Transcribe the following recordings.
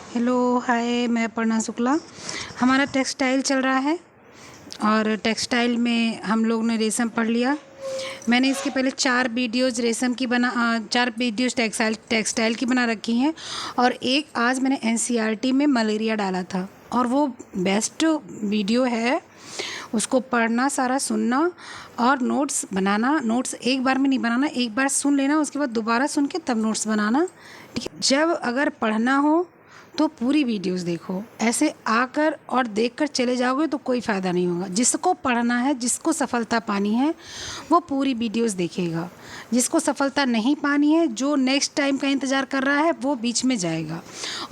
Hello hi, मैं अपर्णा शुक्ला। हमारा textile चल रहा है और टेक्सटाइल में हम लोग ने रेशम पढ़ लिया। मैंने इसके पहले 4 वीडियोज़ रेशम की 4 वीडियोज़ टेक्सटाइल की बना रखी हैं और एक आज मैंने एनसीईआरटी में मलेरिया डाला था और वो बेस्ट वीडियो है। उसको पढ़ना, सारा सुनना और नोट्स बनाना। नोट्स एक बार में नहीं बनाना, एक बार सुन लेना, उसके बाद दोबारा सुन के तब नोट्स बनाना, ठीक है। जब अगर पढ़ना हो तो पूरी वीडियोस देखो, ऐसे आकर और देखकर चले जाओगे तो कोई फ़ायदा नहीं होगा। जिसको पढ़ना है, जिसको सफलता पानी है, वो पूरी वीडियोस देखेगा। जिसको सफलता नहीं पानी है, जो नेक्स्ट टाइम का इंतज़ार कर रहा है, वो बीच में जाएगा।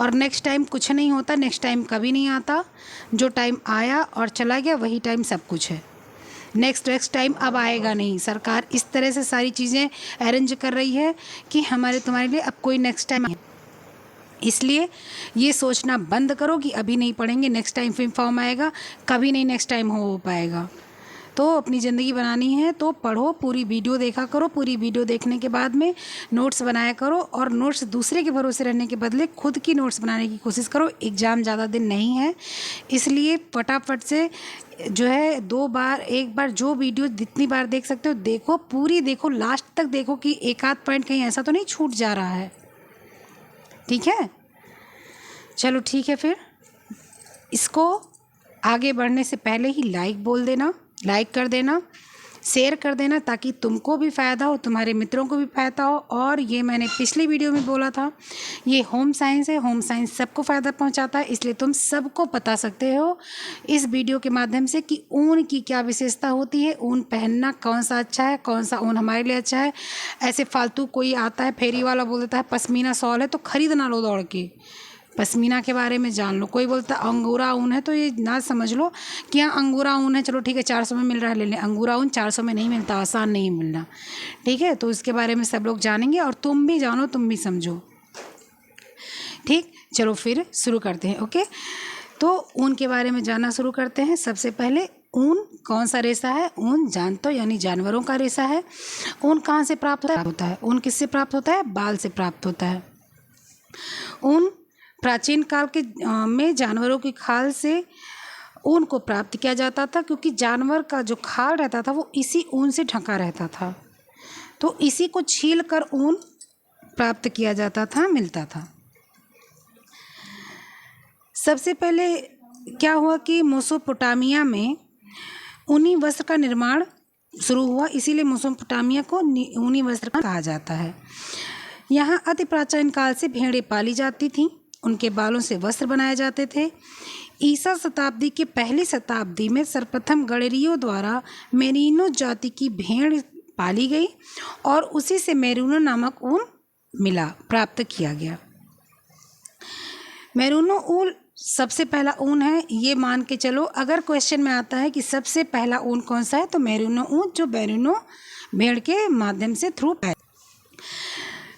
और नेक्स्ट टाइम कुछ नहीं होता, नेक्स्ट टाइम कभी नहीं आता। जो टाइम आया और चला गया वही टाइम सब कुछ है। नेक्स्ट टाइम अब आएगा नहीं। सरकार इस तरह से सारी चीज़ें अरेंज कर रही है कि हमारे तुम्हारे लिए अब कोई नेक्स्ट टाइम, इसलिए ये सोचना बंद करो कि अभी नहीं पढ़ेंगे, नेक्स्ट टाइम फिर फॉर्म आएगा। कभी नहीं नेक्स्ट टाइम हो पाएगा। तो अपनी ज़िंदगी बनानी है तो पढ़ो, पूरी वीडियो देखा करो। पूरी वीडियो देखने के बाद में नोट्स बनाया करो और नोट्स दूसरे के भरोसे रहने के बदले खुद की नोट्स बनाने की कोशिश करो। एग्ज़ाम ज़्यादा दिन नहीं है, इसलिए फटाफट से जो है 2 बार, 1 बार, जो वीडियो जितनी बार देख सकते हो देखो, पूरी देखो, लास्ट तक देखो कि एक आध पॉइंट कहीं ऐसा तो नहीं छूट जा रहा है, ठीक है। चलो ठीक है, फिर इसको आगे बढ़ने से पहले ही लाइक बोल देना, लाइक कर देना, शेयर कर देना, ताकि तुमको भी फ़ायदा हो, तुम्हारे मित्रों को भी फ़ायदा हो। और ये मैंने पिछली वीडियो में बोला था, ये होम साइंस है, होम साइंस सबको फ़ायदा पहुंचाता है, इसलिए तुम सबको बता सकते हो इस वीडियो के माध्यम से कि ऊन की क्या विशेषता होती है, ऊन पहनना कौन सा अच्छा है, कौन सा ऊन हमारे लिए अच्छा है। ऐसे फालतू कोई आता है फेरी वाला बोल देता है पश्मीना शॉल है तो ख़रीद ना लो दौड़ के, पश्मीना के बारे में जान लो। कोई बोलता है अंगूरा ऊन है तो ये ना समझ लो कि हाँ अंगूरा ऊन है, चलो ठीक है 400 में मिल रहा है ले लें। अंगूरा ऊन 400 में नहीं मिलता, आसान नहीं मिलना, ठीक है। तो इसके बारे में सब लोग जानेंगे और तुम भी जानो, तुम भी समझो, ठीक। चलो फिर शुरू करते हैं, ओके। तो ऊन के बारे में जानना शुरू करते हैं। सबसे पहले ऊन कौन सा रेशा है? ऊन जानते हो, यानी जानवरों का रेशा है। ऊन कहाँ से प्राप्त होता है? ऊन किससे प्राप्त होता है? बाल से प्राप्त होता है। ऊन प्राचीन काल के में जानवरों की खाल से ऊन को प्राप्त किया जाता था, क्योंकि जानवर का जो खाल रहता था वो इसी ऊन से ढका रहता था, तो इसी को छील कर ऊन प्राप्त किया जाता था, मिलता था। सबसे पहले क्या हुआ कि मेसोपोटामिया में ऊनी वस्त्र का निर्माण शुरू हुआ, इसीलिए मेसोपोटामिया को ऊनी वस्त्र कहा जाता है। यहाँ अति प्राचीन काल से भेड़ें पाली जाती थीं, उनके बालों से वस्त्र बनाए जाते थे। ईसा शताब्दी के पहली शताब्दी में सर्वप्रथम गडेरियों द्वारा मेरिनो जाति की भेड़ पाली गई और उसी से मेरिनो नामक ऊन मिला, प्राप्त किया गया। मेरिनो ऊन सबसे पहला ऊन है, ये मान के चलो। अगर क्वेश्चन में आता है कि सबसे पहला ऊन कौन सा है, तो मेरिनो ऊन, जो मेरिनो भेड़ के माध्यम से थ्रू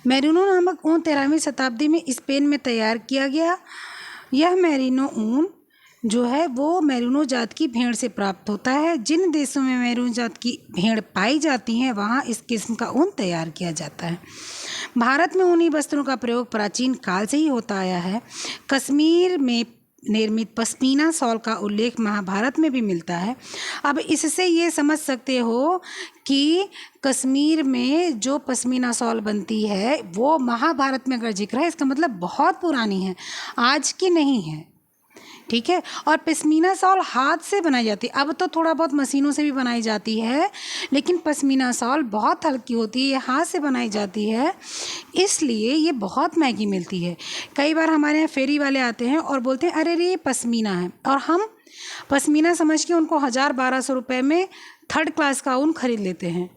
मेरिनो नामक ऊन 13वीं शताब्दी में स्पेन में तैयार किया गया। यह मेरिनो ऊन जो है वो मेरिनो जात की भेड़ से प्राप्त होता है। जिन देशों में मेरिनो जात की भेड़ पाई जाती हैं वहाँ इस किस्म का ऊन तैयार किया जाता है। भारत में ऊनी वस्त्रों का प्रयोग प्राचीन काल से ही होता आया है। कश्मीर में निर्मित पश्मीना शॉल का उल्लेख महाभारत में भी मिलता है। अब इससे ये समझ सकते हो कि कश्मीर में जो पश्मीना शॉल बनती है वो महाभारत में अगर जिक्र है, इसका मतलब बहुत पुरानी है, आज की नहीं है, ठीक है। और पश्मीना शॉल हाथ से बनाई जाती है, अब तो थोड़ा बहुत मशीनों से भी बनाई जाती है, लेकिन पश्मीना शॉल बहुत हल्की होती है, ये हाथ से बनाई जाती है, इसलिए ये बहुत महंगी मिलती है। कई बार हमारे यहाँ फेरी वाले आते हैं और बोलते हैं अरे रे ये पश्मीना है, और हम पश्मीना समझ के उनको 1000-1200 रुपये में 3rd क्लास का ऊन खरीद लेते हैं।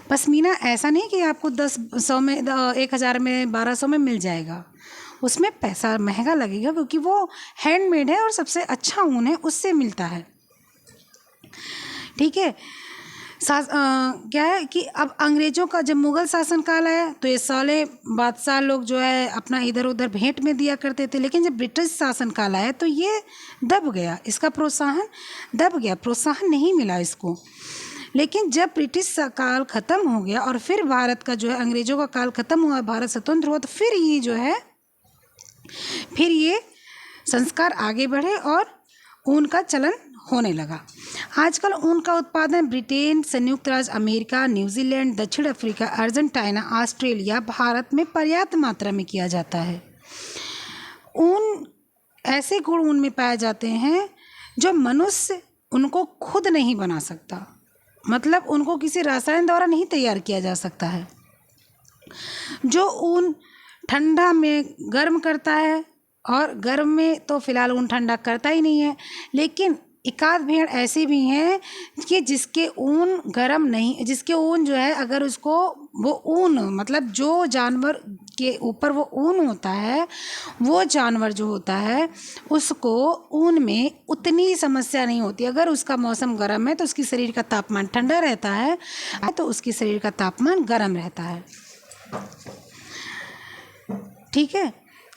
पश्मीना ऐसा नहीं कि आपको 1000 में 1000 में 1200 में मिल जाएगा, उसमें पैसा महंगा लगेगा, क्योंकि वो हैंडमेड है और सबसे अच्छा ऊन है, उससे मिलता है, ठीक है। क्या है कि अब अंग्रेज़ों का जब मुग़ल शासनकाल आया तो ये साले बादशाह लोग जो है अपना इधर उधर भेंट में दिया करते थे, लेकिन जब ब्रिटिश शासनकाल आया तो ये दब गया, इसका प्रोत्साहन दब गया, प्रोत्साहन नहीं मिला इसको। लेकिन जब ब्रिटिश काल ख़त्म हो गया और फिर भारत का जो है अंग्रेज़ों का काल ख़त्म हुआ, भारत स्वतंत्र हुआ, तो फिर ये जो है फिर ये संस्कार आगे बढ़े और ऊन का चलन होने लगा। आजकल ऊन का उत्पादन ब्रिटेन, संयुक्त राज्य अमेरिका, न्यूजीलैंड, दक्षिण अफ्रीका, अर्जेंटीना, ऑस्ट्रेलिया, भारत में पर्याप्त मात्रा में किया जाता है। ऊन ऐसे गुण ऊन में पाए जाते हैं जो मनुष्य उनको खुद नहीं बना सकता, मतलब उनको किसी रसायन द्वारा नहीं तैयार किया जा सकता है। जो ऊन ठंडा में गर्म करता है, और गर्म में तो फिलहाल ऊन ठंडा करता ही नहीं है, लेकिन एकाध भेड़ ऐसे भी हैं कि जिसके ऊन गर्म नहीं, जिसके ऊन जो है अगर उसको वो ऊन मतलब जो जानवर के ऊपर वो ऊन होता है, वो जानवर जो होता है उसको ऊन में उतनी समस्या नहीं होती। अगर उसका मौसम गर्म है तो उसकी शरीर का तापमान ठंडा रहता है, तो उसकी शरीर का तापमान गर्म रहता है। ठीक है।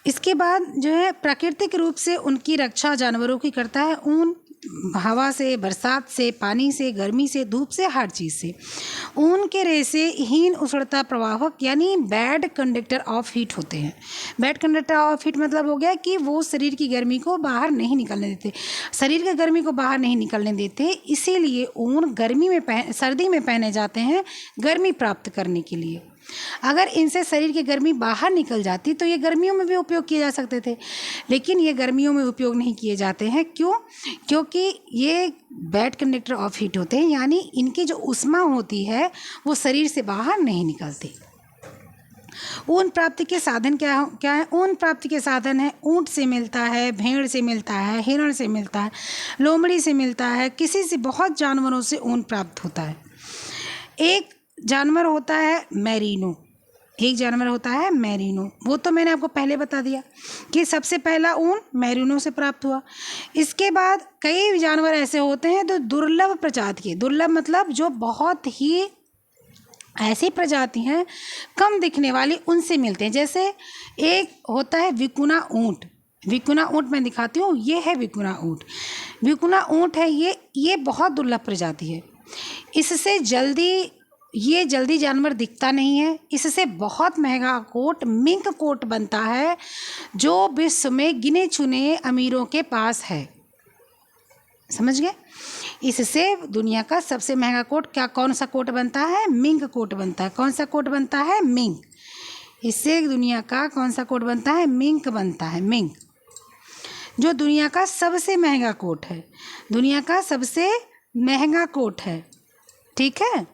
इसके बाद जो है प्राकृतिक रूप से उनकी रक्षा जानवरों की करता है ऊन, हवा से, बरसात से, पानी से, गर्मी से, धूप से, हर चीज़ से। ऊन के रेशे हीन उष्णता प्रवाहक यानी बैड कंडक्टर ऑफ हीट होते हैं। बैड कंडक्टर ऑफ हीट मतलब हो गया कि वो शरीर की गर्मी को बाहर नहीं निकलने देते, शरीर की गर्मी को बाहर नहीं निकलने देते। इसीलिए ऊन गर्मी में सर्दी में पहने जाते हैं गर्मी प्राप्त करने के लिए। अगर इनसे शरीर की गर्मी बाहर निकल जाती तो ये गर्मियों में भी उपयोग किए जा सकते थे, लेकिन ये गर्मियों में उपयोग नहीं किए जाते हैं। क्यों? क्योंकि ये बैड कंडक्टर ऑफ हीट होते हैं, यानी इनकी जो ऊष्मा होती है वो शरीर से बाहर नहीं निकलती। ऊन प्राप्ति के साधन क्या है? ऊन प्राप्ति के साधन है ऊंट से मिलता है, भेड़ से मिलता है, हिरण से मिलता है, लोमड़ी से मिलता है, किसी से, बहुत जानवरों से ऊन प्राप्त होता है। एक जानवर होता है मैरिनो, एक जानवर होता है मैरिनो, वो तो मैंने आपको पहले बता दिया कि सबसे पहला ऊन मैरिनो से प्राप्त हुआ। इसके बाद कई जानवर ऐसे होते हैं तो दुर्लभ प्रजाति के, दुर्लभ मतलब जो बहुत ही ऐसी प्रजाति हैं कम दिखने वाली, उनसे मिलते हैं। जैसे एक होता है विकुना ऊँट, विकुना ऊँट मैं दिखाती हूँ, ये है विकुना ऊँट। विकुना ऊँट है ये बहुत दुर्लभ प्रजाति है। इससे जल्दी जानवर दिखता नहीं है। इससे बहुत महंगा कोट, मिंक कोट बनता है जो विश्व में गिने चुने अमीरों के पास है। समझ गए? इससे दुनिया का सबसे महंगा कोट कौन सा कोट बनता है? मिंक कोट बनता है। कौन सा कोट बनता है? मिंक। इससे दुनिया का कौन सा कोट बनता है? मिंक बनता है, मिंक, जो दुनिया का सबसे महंगा कोट है, दुनिया का सबसे महंगा कोट है। ठीक है,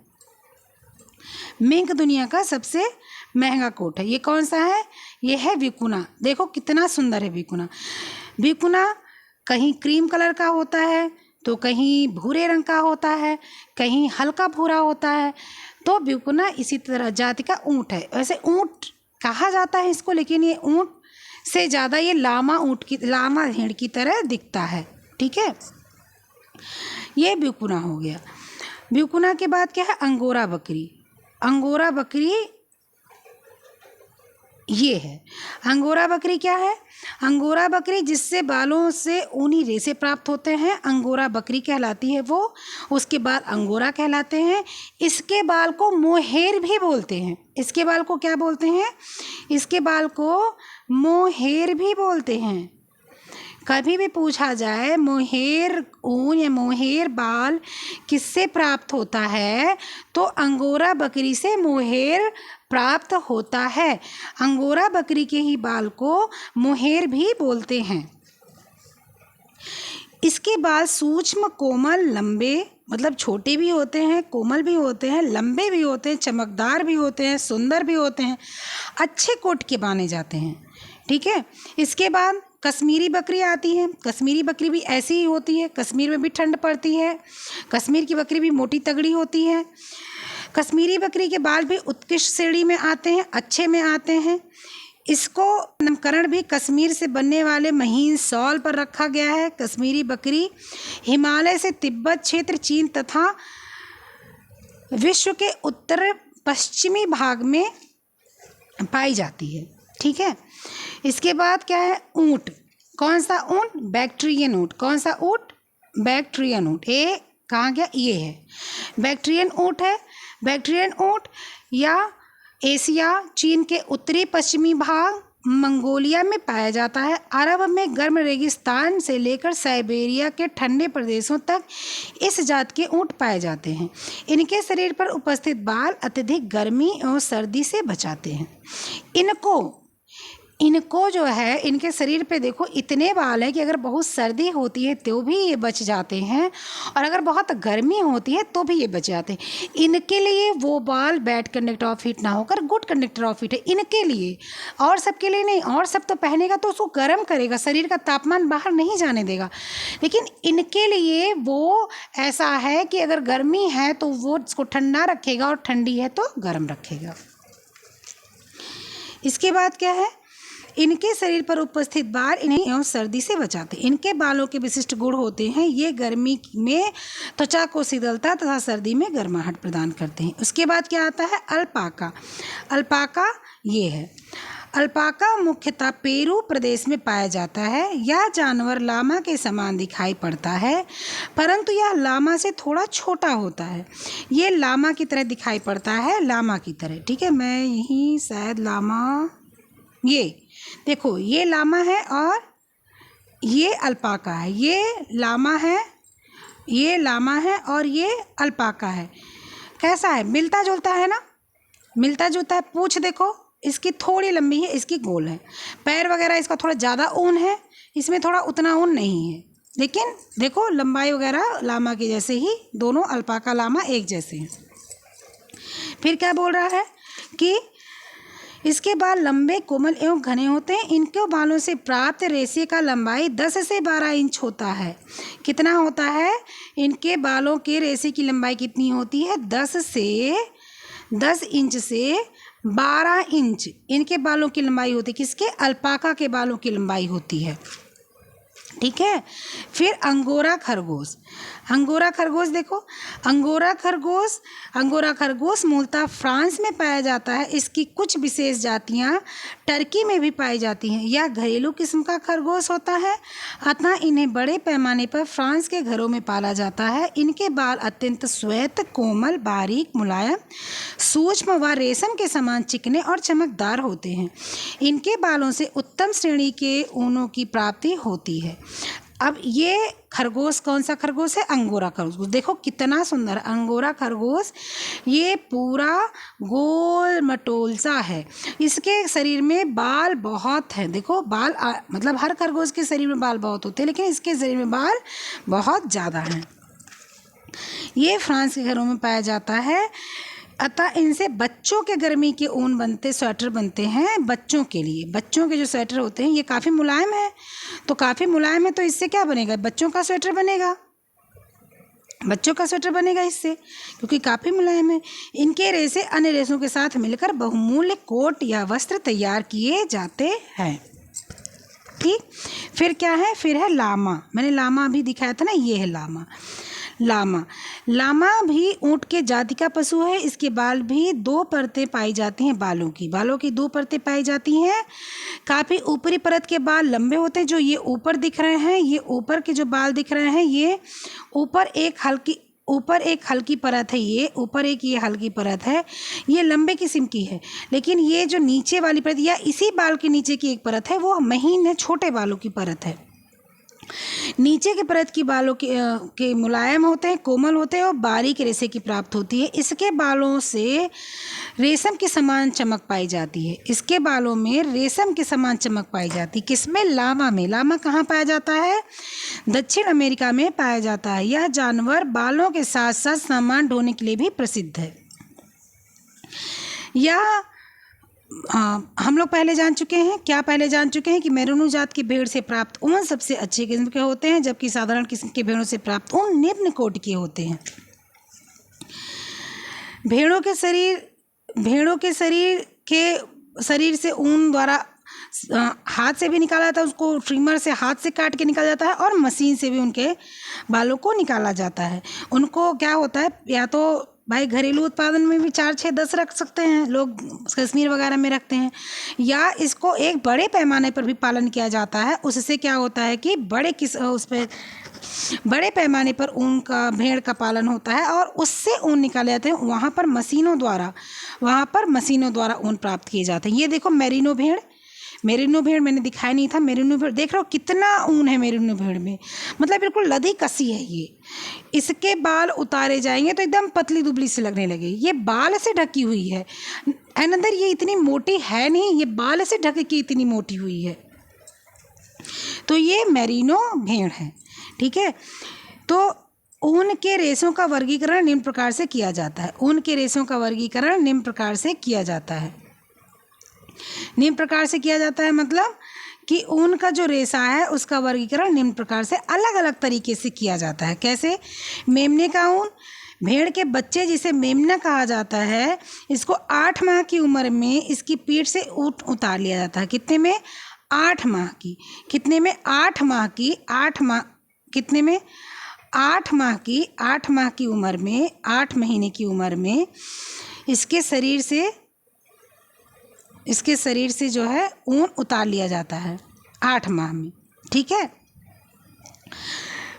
मिंक दुनिया का सबसे महंगा कोट है। ये कौन सा है? ये है विकुना। देखो कितना सुंदर है विकुना। विकुना कहीं क्रीम कलर का होता है तो कहीं भूरे रंग का होता है, कहीं हल्का भूरा होता है। तो विकुना इसी तरह जाति का ऊँट है। वैसे ऊँट कहा जाता है इसको, लेकिन ये ऊँट से ज़्यादा ये लामा भेड़ की तरह दिखता है। ठीक है, ये विकुना हो गया। विकुना के बाद क्या है? अंगोरा बकरी। अंगोरा बकरी ये है। अंगोरा बकरी क्या है? अंगोरा बकरी जिससे बालों से ऊनी रेशे प्राप्त होते हैं, अंगोरा बकरी कहलाती है वो। उसके बाल अंगोरा कहलाते हैं। इसके बाल को मोहेर भी बोलते हैं। इसके बाल को क्या बोलते हैं? इसके बाल को मोहेर भी बोलते हैं। कभी भी पूछा जाए मोहेर ऊन या मोहेर बाल किससे प्राप्त होता है, तो अंगोरा बकरी से मोहेर प्राप्त होता है। अंगोरा बकरी के ही बाल को मोहेर भी बोलते हैं। इसके बाल सूक्ष्म, कोमल, लंबे, मतलब छोटे भी होते हैं, कोमल भी होते हैं, लंबे भी होते हैं, चमकदार भी होते हैं, सुंदर भी होते हैं, अच्छे कोट के माने जाते हैं। ठीक है, इसके बाद कश्मीरी बकरी आती है। कश्मीरी बकरी भी ऐसी ही होती है। कश्मीर में भी ठंड पड़ती है। कश्मीर की बकरी भी मोटी तगड़ी होती है। कश्मीरी बकरी के बाल भी उत्कृष्ट श्रेणी में आते हैं, अच्छे में आते हैं। इसको नामकरण भी कश्मीर से बनने वाले महीन शॉल पर रखा गया है। कश्मीरी बकरी हिमालय से तिब्बत क्षेत्र, चीन तथा विश्व के उत्तर पश्चिमी भाग में पाई जाती है। ठीक है, इसके बाद क्या है? ऊँट। कौन सा ऊँट? बैक्ट्रियन ऊँट। कौन सा ऊँट? बैक्ट्रियन ऊँट। ये कहाँ गया? ये है बैक्ट्रियन ऊँट है। बैक्ट्रियन ऊँट या एशिया, चीन के उत्तरी पश्चिमी भाग, मंगोलिया में पाया जाता है। अरब में गर्म रेगिस्तान से लेकर साइबेरिया के ठंडे प्रदेशों तक इस जात के ऊँट पाए जाते हैं। इनके शरीर पर उपस्थित बाल अत्यधिक गर्मी और सर्दी से बचाते हैं। इनको जो है, इनके शरीर पे देखो इतने बाल हैं कि अगर बहुत सर्दी होती है तो भी ये बच जाते हैं, और अगर बहुत गर्मी होती है तो भी ये बच जाते हैं। इनके लिए वो बाल बैड कंडक्टर ऑफ हीट ना होकर गुड कंडक्टर ऑफ हीट है इनके लिए, और सबके लिए नहीं। और सब तो पहनेगा तो उसको गर्म करेगा, शरीर का तापमान बाहर नहीं जाने देगा, लेकिन इनके लिए वो ऐसा है कि अगर गर्मी है तो वो इसको ठंडा रखेगा और ठंडी है तो गर्म रखेगा। इसके बाद क्या है, इनके शरीर पर उपस्थित बाल इन्हें एवं सर्दी से बचाते हैं। इनके बालों के विशिष्ट गुण होते हैं, ये गर्मी में त्वचा को शीतलता तथा सर्दी में गर्माहट प्रदान करते हैं। उसके बाद क्या आता है, अल्पाका। अल्पाका ये है, अल्पाका मुख्यतः पेरू प्रदेश में पाया जाता है। यह जानवर लामा के समान दिखाई पड़ता है, परंतु यह लामा से थोड़ा छोटा होता है। ये लामा की तरह दिखाई पड़ता है, लामा की तरह, ठीक है। मैं यहीं शायद लामा, ये देखो ये लामा है और ये अल्पाका है। ये लामा है, ये लामा है और ये अल्पाका है। कैसा है, मिलता जुलता है ना, मिलता जुलता है। पूंछ देखो इसकी थोड़ी लंबी है, इसकी गोल है। पैर वगैरह इसका थोड़ा ज़्यादा ऊन है, इसमें थोड़ा उतना ऊन नहीं है, लेकिन देखो लंबाई वगैरह लामा की जैसे ही, दोनों अल्पाका लामा एक जैसे हैं। फिर क्या बोल रहा है कि इसके बाल लंबे, कोमल एवं घने होते हैं। इनके बालों से प्राप्त रेशे का लंबाई 10 से 12 इंच होता है। कितना होता है, इनके बालों के रेशे की लंबाई कितनी होती है, 10 इंच से 12 इंच इनके बालों की लंबाई होती है। किसके, अल्पाका के बालों की लंबाई होती है, ठीक है। फिर अंगोरा खरगोश। अंगोरा खरगोश देखो, अंगोरा खरगोश मूलतः फ्रांस में पाया जाता है। इसकी कुछ विशेष जातियां टर्की में भी पाई जाती हैं। यह घरेलू किस्म का खरगोश होता है, अतः इन्हें बड़े पैमाने पर फ्रांस के घरों में पाला जाता है। इनके बाल अत्यंत श्वेत, कोमल, बारीक, मुलायम, सूक्ष्म व रेशम के समान चिकने और चमकदार होते हैं। इनके बालों से उत्तम श्रेणी के ऊनों की प्राप्ति होती है। अब ये खरगोश कौन सा खरगोश है, अंगोरा खरगोश। देखो कितना सुंदर अंगोरा खरगोश, ये पूरा गोल मटोल सा है। इसके शरीर में बाल बहुत हैं, देखो बाल मतलब हर खरगोश के शरीर में बाल बहुत होते हैं, लेकिन इसके शरीर में बाल बहुत ज़्यादा हैं। ये फ्रांस के घरों में पाया जाता है, अतः इनसे बच्चों के गर्मी के ऊन बनते, स्वेटर बनते हैं बच्चों के लिए। बच्चों के जो स्वेटर होते हैं ये काफ़ी मुलायम है, तो काफ़ी मुलायम है तो इससे क्या बनेगा, बच्चों का स्वेटर बनेगा, बच्चों का स्वेटर बनेगा इससे, क्योंकि काफ़ी मुलायम है। इनके रेशे अन्य रेशों के साथ मिलकर बहुमूल्य कोट या वस्त्र तैयार किए जाते हैं, ठीक। फिर क्या है, फिर है लामा। मैंने लामा अभी दिखाया था ना, ये है लामा। लामा भी ऊँट के जाति का पशु है। इसके बाल भी 2 परतें पाई जाती हैं, बालों की 2 परतें पाई जाती हैं। काफ़ी ऊपरी परत के बाल लंबे होते हैं, जो ये ऊपर दिख रहे हैं, ये ऊपर के जो बाल दिख रहे हैं, ये ऊपर एक हल्की परत है, ये ऊपर एक ये हल्की परत है, ये लंबे किस्म की है। लेकिन ये जो नीचे वाली परत या इसी बाल के नीचे की एक परत है, वो महीन है, छोटे बालों की परत है। नीचे के परत की बालों के मुलायम होते हैं, कोमल होते हैं और बारीक रेशे की प्राप्त होती है। इसके बालों से रेशम के समान चमक पाई जाती है। इसके बालों में रेशम के समान चमक पाई जाती है। किसमें, लामा में। लामा कहाँ पाया जाता है, दक्षिण अमेरिका में पाया जाता है। यह जानवर बालों के साथ साथ सामान ढोने के लिए भी प्रसिद्ध है। यह हम लोग पहले जान चुके हैं कि मेरिनो जात की भेड़ से प्राप्त ऊन सबसे अच्छे किस्म के होते हैं, जबकि साधारण किस्म के भेड़ों से प्राप्त ऊन निम्न कोटि के होते हैं। भेड़ों के शरीर से ऊन द्वारा हाथ से भी निकाला जाता है, उसको ट्रिमर से हाथ से काट के निकाला जाता है, और मशीन से भी उनके बालों को निकाला जाता है। उनको क्या होता है, या तो भाई घरेलू उत्पादन में भी 4, 6, 10 रख सकते हैं लोग, कश्मीर वगैरह में रखते हैं, या इसको एक बड़े पैमाने पर भी पालन किया जाता है। उससे क्या होता है कि बड़े पैमाने पर ऊन का, भेड़ का पालन होता है और उससे ऊन निकाले जाते हैं। वहाँ पर मशीनों द्वारा ऊन प्राप्त किए जाते हैं। ये देखो मेरिनो भेड़ मैंने दिखाया नहीं था। मेरिनो भेड़ देख रहे हो कितना ऊन है मेरिनो भेड़ में, मतलब बिल्कुल लदी कसी है ये। इसके बाल उतारे जाएंगे तो एकदम पतली दुबली सी लगने लगे। ये बाल से ढकी हुई है, अंदर ये इतनी मोटी है नहीं, ये बाल से ढक के इतनी मोटी हुई है। तो ये मेरिनो भेड़ है, ठीक है। तो ऊन के रेशों का वर्गीकरण निम्न प्रकार से किया जाता है। ऊन के रेशों का वर्गीकरण निम्न प्रकार से किया जाता है। निम्न प्रकार से किया जाता है मतलब कि ऊन का जो रेशा है उसका वर्गीकरण निम्न प्रकार से अलग अलग तरीके से किया जाता है। कैसे? मेमने का ऊन, भेड़ के बच्चे जिसे मेमना कहा जाता है, इसको 8 माह की उम्र में इसकी पीठ से उतार लिया जाता है। कितने में? 8 माह की। कितने में? 8 माह की। 8 माह कितने में? 8 माह की। 8 माह की उम्र में, 8 महीने की उम्र में इसके शरीर से जो है ऊन उतार लिया जाता है 8 माह में, ठीक है।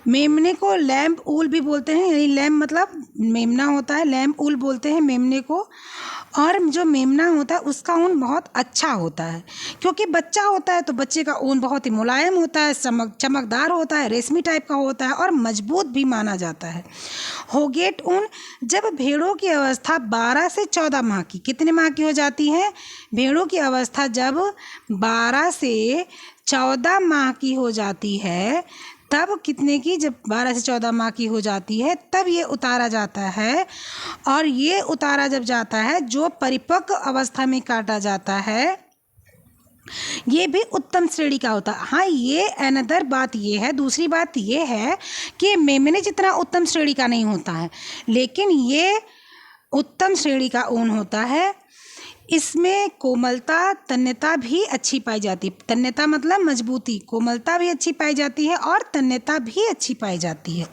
मेमने को लैम्प ऊल भी बोलते हैं, यानी लैम्प मतलब मेमना होता है, लैम्प ऊल बोलते हैं मेमने को। और जो मेमना होता है उसका ऊन बहुत अच्छा होता है, क्योंकि बच्चा होता है तो बच्चे का ऊन बहुत ही मुलायम होता है, चमकदार होता है, रेशमी टाइप का होता है और मजबूत भी माना जाता है। होगेट ऊन, जब भेड़ों की अवस्था 12 से 14 माह की, कितने माह की हो जाती है? भेड़ों की अवस्था जब 12 से 14 माह की हो जाती है, तब कितने की? जब 12 से 14 माह की हो जाती है तब ये उतारा जाता है। और ये उतारा जब जाता है, जो परिपक्व अवस्था में काटा जाता है, ये भी उत्तम श्रेणी का होता है। हाँ, ये अनदर बात ये है, दूसरी बात ये है कि मेमने जितना उत्तम श्रेणी का नहीं होता है, लेकिन ये उत्तम श्रेणी का ऊन होता है। इसमें कोमलता, तन्यता भी अच्छी पाई जाती है। तन्यता मतलब मजबूती, कोमलता भी अच्छी पाई जाती है और तन्यता भी अच्छी पाई जाती है।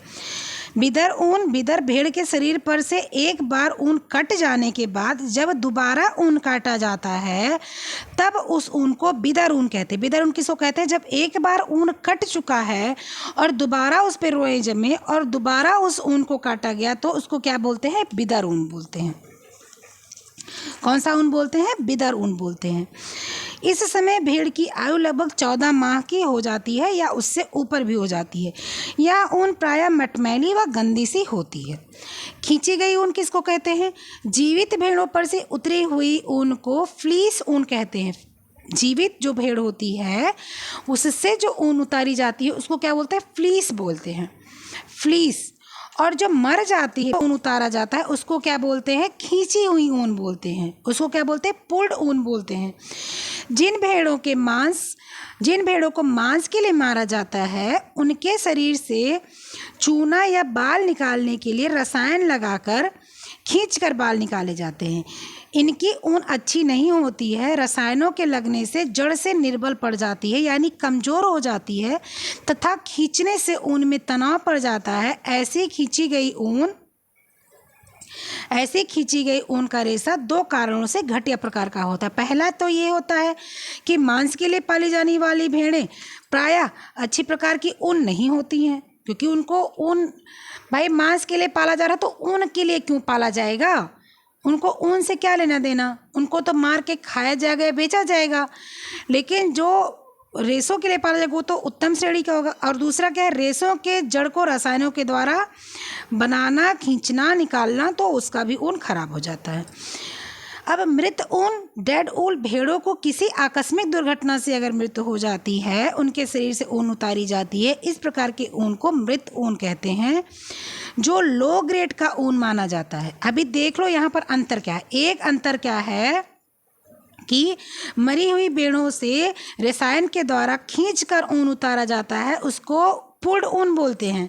बिदर ऊन, बिदर भेड़ के शरीर पर से एक बार ऊन कट जाने के बाद जब दोबारा ऊन काटा जाता है तब उस ऊन को बिदर ऊन कहते हैं। बिदर ऊन किसको कहते हैं? जब एक बार ऊन कट चुका है और दोबारा उस पर रोए जमे और दोबारा उस ऊन को काटा गया तो उसको क्या बोलते हैं? बिदर ऊन बोलते हैं। कौन सा ऊन बोलते हैं? बिदर ऊन बोलते हैं। इस समय भेड़ की आयु लगभग 14 माह की हो जाती है या उससे ऊपर भी हो जाती है। यह ऊन प्रायः मटमैली व गंदी सी होती है। खींची गई ऊन किसको कहते हैं? जीवित भेड़ों पर से उतरी हुई ऊन को फ्लीस ऊन कहते हैं। जीवित जो भेड़ होती है उससे जो ऊन उतारी जाती है उसको क्या बोलते हैं? फ्लीस बोलते हैं, फ्लीस। और जो मर जाती है ऊन उतारा जाता है उसको क्या बोलते हैं? खींची हुई ऊन बोलते हैं। उसको क्या बोलते हैं? पुल्ड ऊन बोलते हैं। जिन भेड़ों को मांस के लिए मारा जाता है उनके शरीर से चूना या बाल निकालने के लिए रसायन लगाकर खींचकर बाल निकाले जाते हैं। इनकी ऊन अच्छी नहीं होती है, रसायनों के लगने से जड़ से निर्बल पड़ जाती है, यानी कमज़ोर हो जाती है तथा खींचने से ऊन में तनाव पड़ जाता है। ऐसी खींची गई ऊन का रेशा 2 कारणों से घटिया प्रकार का होता है। पहला तो ये होता है कि मांस के लिए पाली जाने वाली भेड़ें प्रायः अच्छी प्रकार की ऊन नहीं होती हैं, क्योंकि उनको ऊन, भाई मांस के लिए पाला जा रहा तो ऊन के लिए क्यों पाला जाएगा? उनको ऊन से क्या लेना देना? उनको तो मार के खाया जाएगा या बेचा जाएगा। लेकिन जो रेशों के लिए पाला जाएगा वो तो उत्तम श्रेणी का होगा। और दूसरा क्या है? रेशों के जड़ को रसायनों के द्वारा बनाना, खींचना, निकालना, तो उसका भी ऊन खराब हो जाता है। अब मृत ऊन, डेड ऊन, भेड़ों को किसी आकस्मिक दुर्घटना से अगर मृत्यु हो जाती है, उनके शरीर से ऊन उतारी जाती है, इस प्रकार के ऊन को मृत ऊन कहते हैं, जो लो ग्रेड का ऊन माना जाता है। अभी देख लो यहाँ पर अंतर क्या है। एक अंतर क्या है कि मरी हुई भेड़ों से रसायन के द्वारा खींचकर ऊन उतारा जाता है, उसको पुल्ड ऊन बोलते हैं।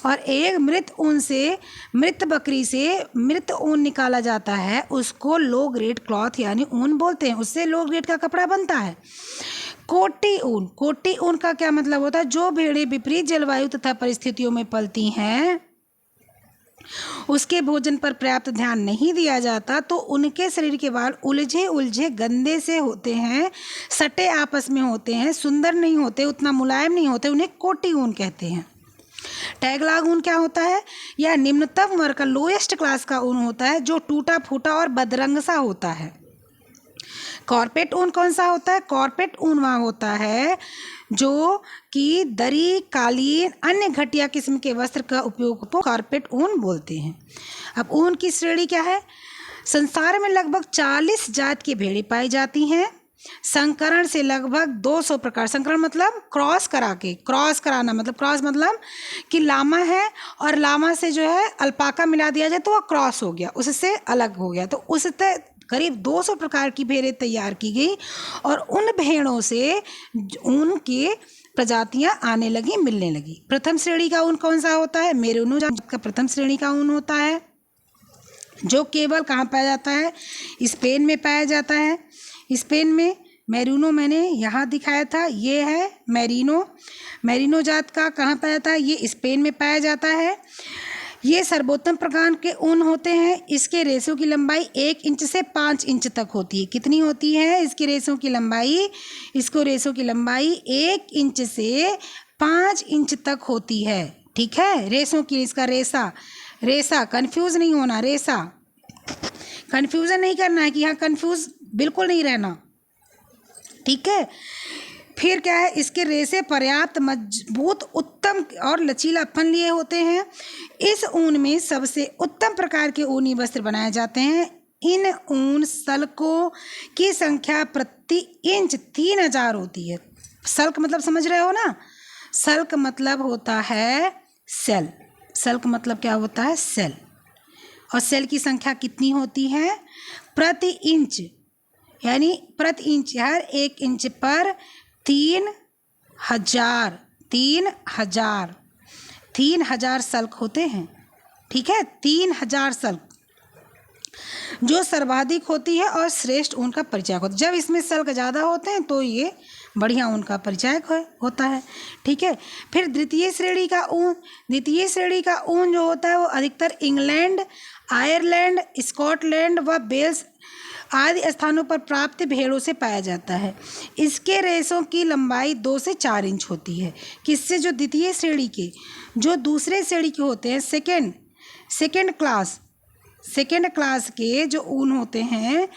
और एक मृत बकरी से मृत ऊन निकाला जाता है, उसको लो ग्रेड क्लॉथ यानी ऊन बोलते हैं। उससे लो ग्रेड का कपड़ा बनता है। कोटी ऊन का क्या मतलब होता है? जो भेड़ें विपरीत जलवायु तथा परिस्थितियों में पलती हैं, उसके भोजन पर पर्याप्त ध्यान नहीं दिया जाता तो उनके शरीर के बाल उलझे गंदे से होते हैं, सटे आपस में होते हैं, सुंदर नहीं होते, उतना मुलायम नहीं होते, उन्हें कोटी ऊन कहते हैं। टैगलॉग ऊन क्या होता है? यह निम्नतम वर्ग का लोएस्ट क्लास का ऊन होता है, जो टूटा फूटा और बदरंग सा होता है। कॉर्पेट ऊन कौन सा होता है? कॉर्पेट ऊन वहाँ होता है जो कि दरी, कालीन, अन्य घटिया किस्म के वस्त्र का उपयोग को कॉर्पेट ऊन बोलते हैं। अब ऊन की श्रेणी क्या है? संसार में लगभग 40 जात की भेड़ें पाई जाती हैं। संकरण से लगभग 200 प्रकार, संकरण मतलब क्रॉस कराना, मतलब क्रॉस मतलब कि लामा है और लामा से जो है अल्पाका मिला दिया जाए तो वह क्रॉस हो गया, उससे अलग हो गया, तो उससे करीब 200 प्रकार की भेड़ें तैयार की गई और उन भेड़ों से ऊन की प्रजातियां आने लगी, मिलने लगी। प्रथम श्रेणी का ऊन कौन सा होता है? मेरूनो जात का प्रथम श्रेणी का ऊन होता है, जो केवल कहाँ पाया जाता है? स्पेन में पाया जाता है। स्पेन में मेरूनो मैंने यहाँ दिखाया था, ये है मेरिनो जात का कहाँ पाया जाता है? ये स्पेन में पाया जाता है। ये सर्वोत्तम प्रकार के ऊन होते हैं। इसके रेशों की लंबाई 1 इंच से 5 इंच तक होती है। कितनी होती है इसके रेशों की लंबाई? इसको रेशों की लंबाई 1 इंच से 5 इंच तक होती है। ठीक है, रेशों की, इसका रेशा कंफ्यूज नहीं होना, रेशा कंफ्यूजन नहीं करना है कि यहाँ कंफ्यूज बिल्कुल नहीं रहना। ठीक है, फिर क्या है? इसके रेशे पर्याप्त मजबूत, उत्तम और लचीलापन लिए होते हैं। इस ऊन में सबसे उत्तम प्रकार के ऊनी वस्त्र बनाए जाते हैं। इन ऊन सल्कों की संख्या प्रति इंच 3000 होती है। सल्क मतलब समझ रहे हो ना? सल्क मतलब होता है सेल। सल्क मतलब क्या होता है? सेल। और सेल की संख्या कितनी होती है? प्रति इंच, यानी प्रति इंच, हर 1 इंच पर 3000 सल्क होते हैं। ठीक है, 3000 सल्क जो सर्वाधिक होती है और श्रेष्ठ ऊन का परिचायक होता है। जब इसमें सल्क ज़्यादा होते हैं तो ये बढ़िया ऊन का परिचायक होता है। ठीक है, फिर द्वितीय श्रेणी का ऊन जो होता है वो अधिकतर इंग्लैंड, आयरलैंड, स्कॉटलैंड व वेल्स आदि स्थानों पर प्राप्त भेड़ों से पाया जाता है। इसके रेशों की लंबाई 2 से 4 इंच होती है। किससे? जो द्वितीय श्रेणी के, जो दूसरे श्रेणी के होते हैं, सेकेंड क्लास के जो ऊन होते हैं,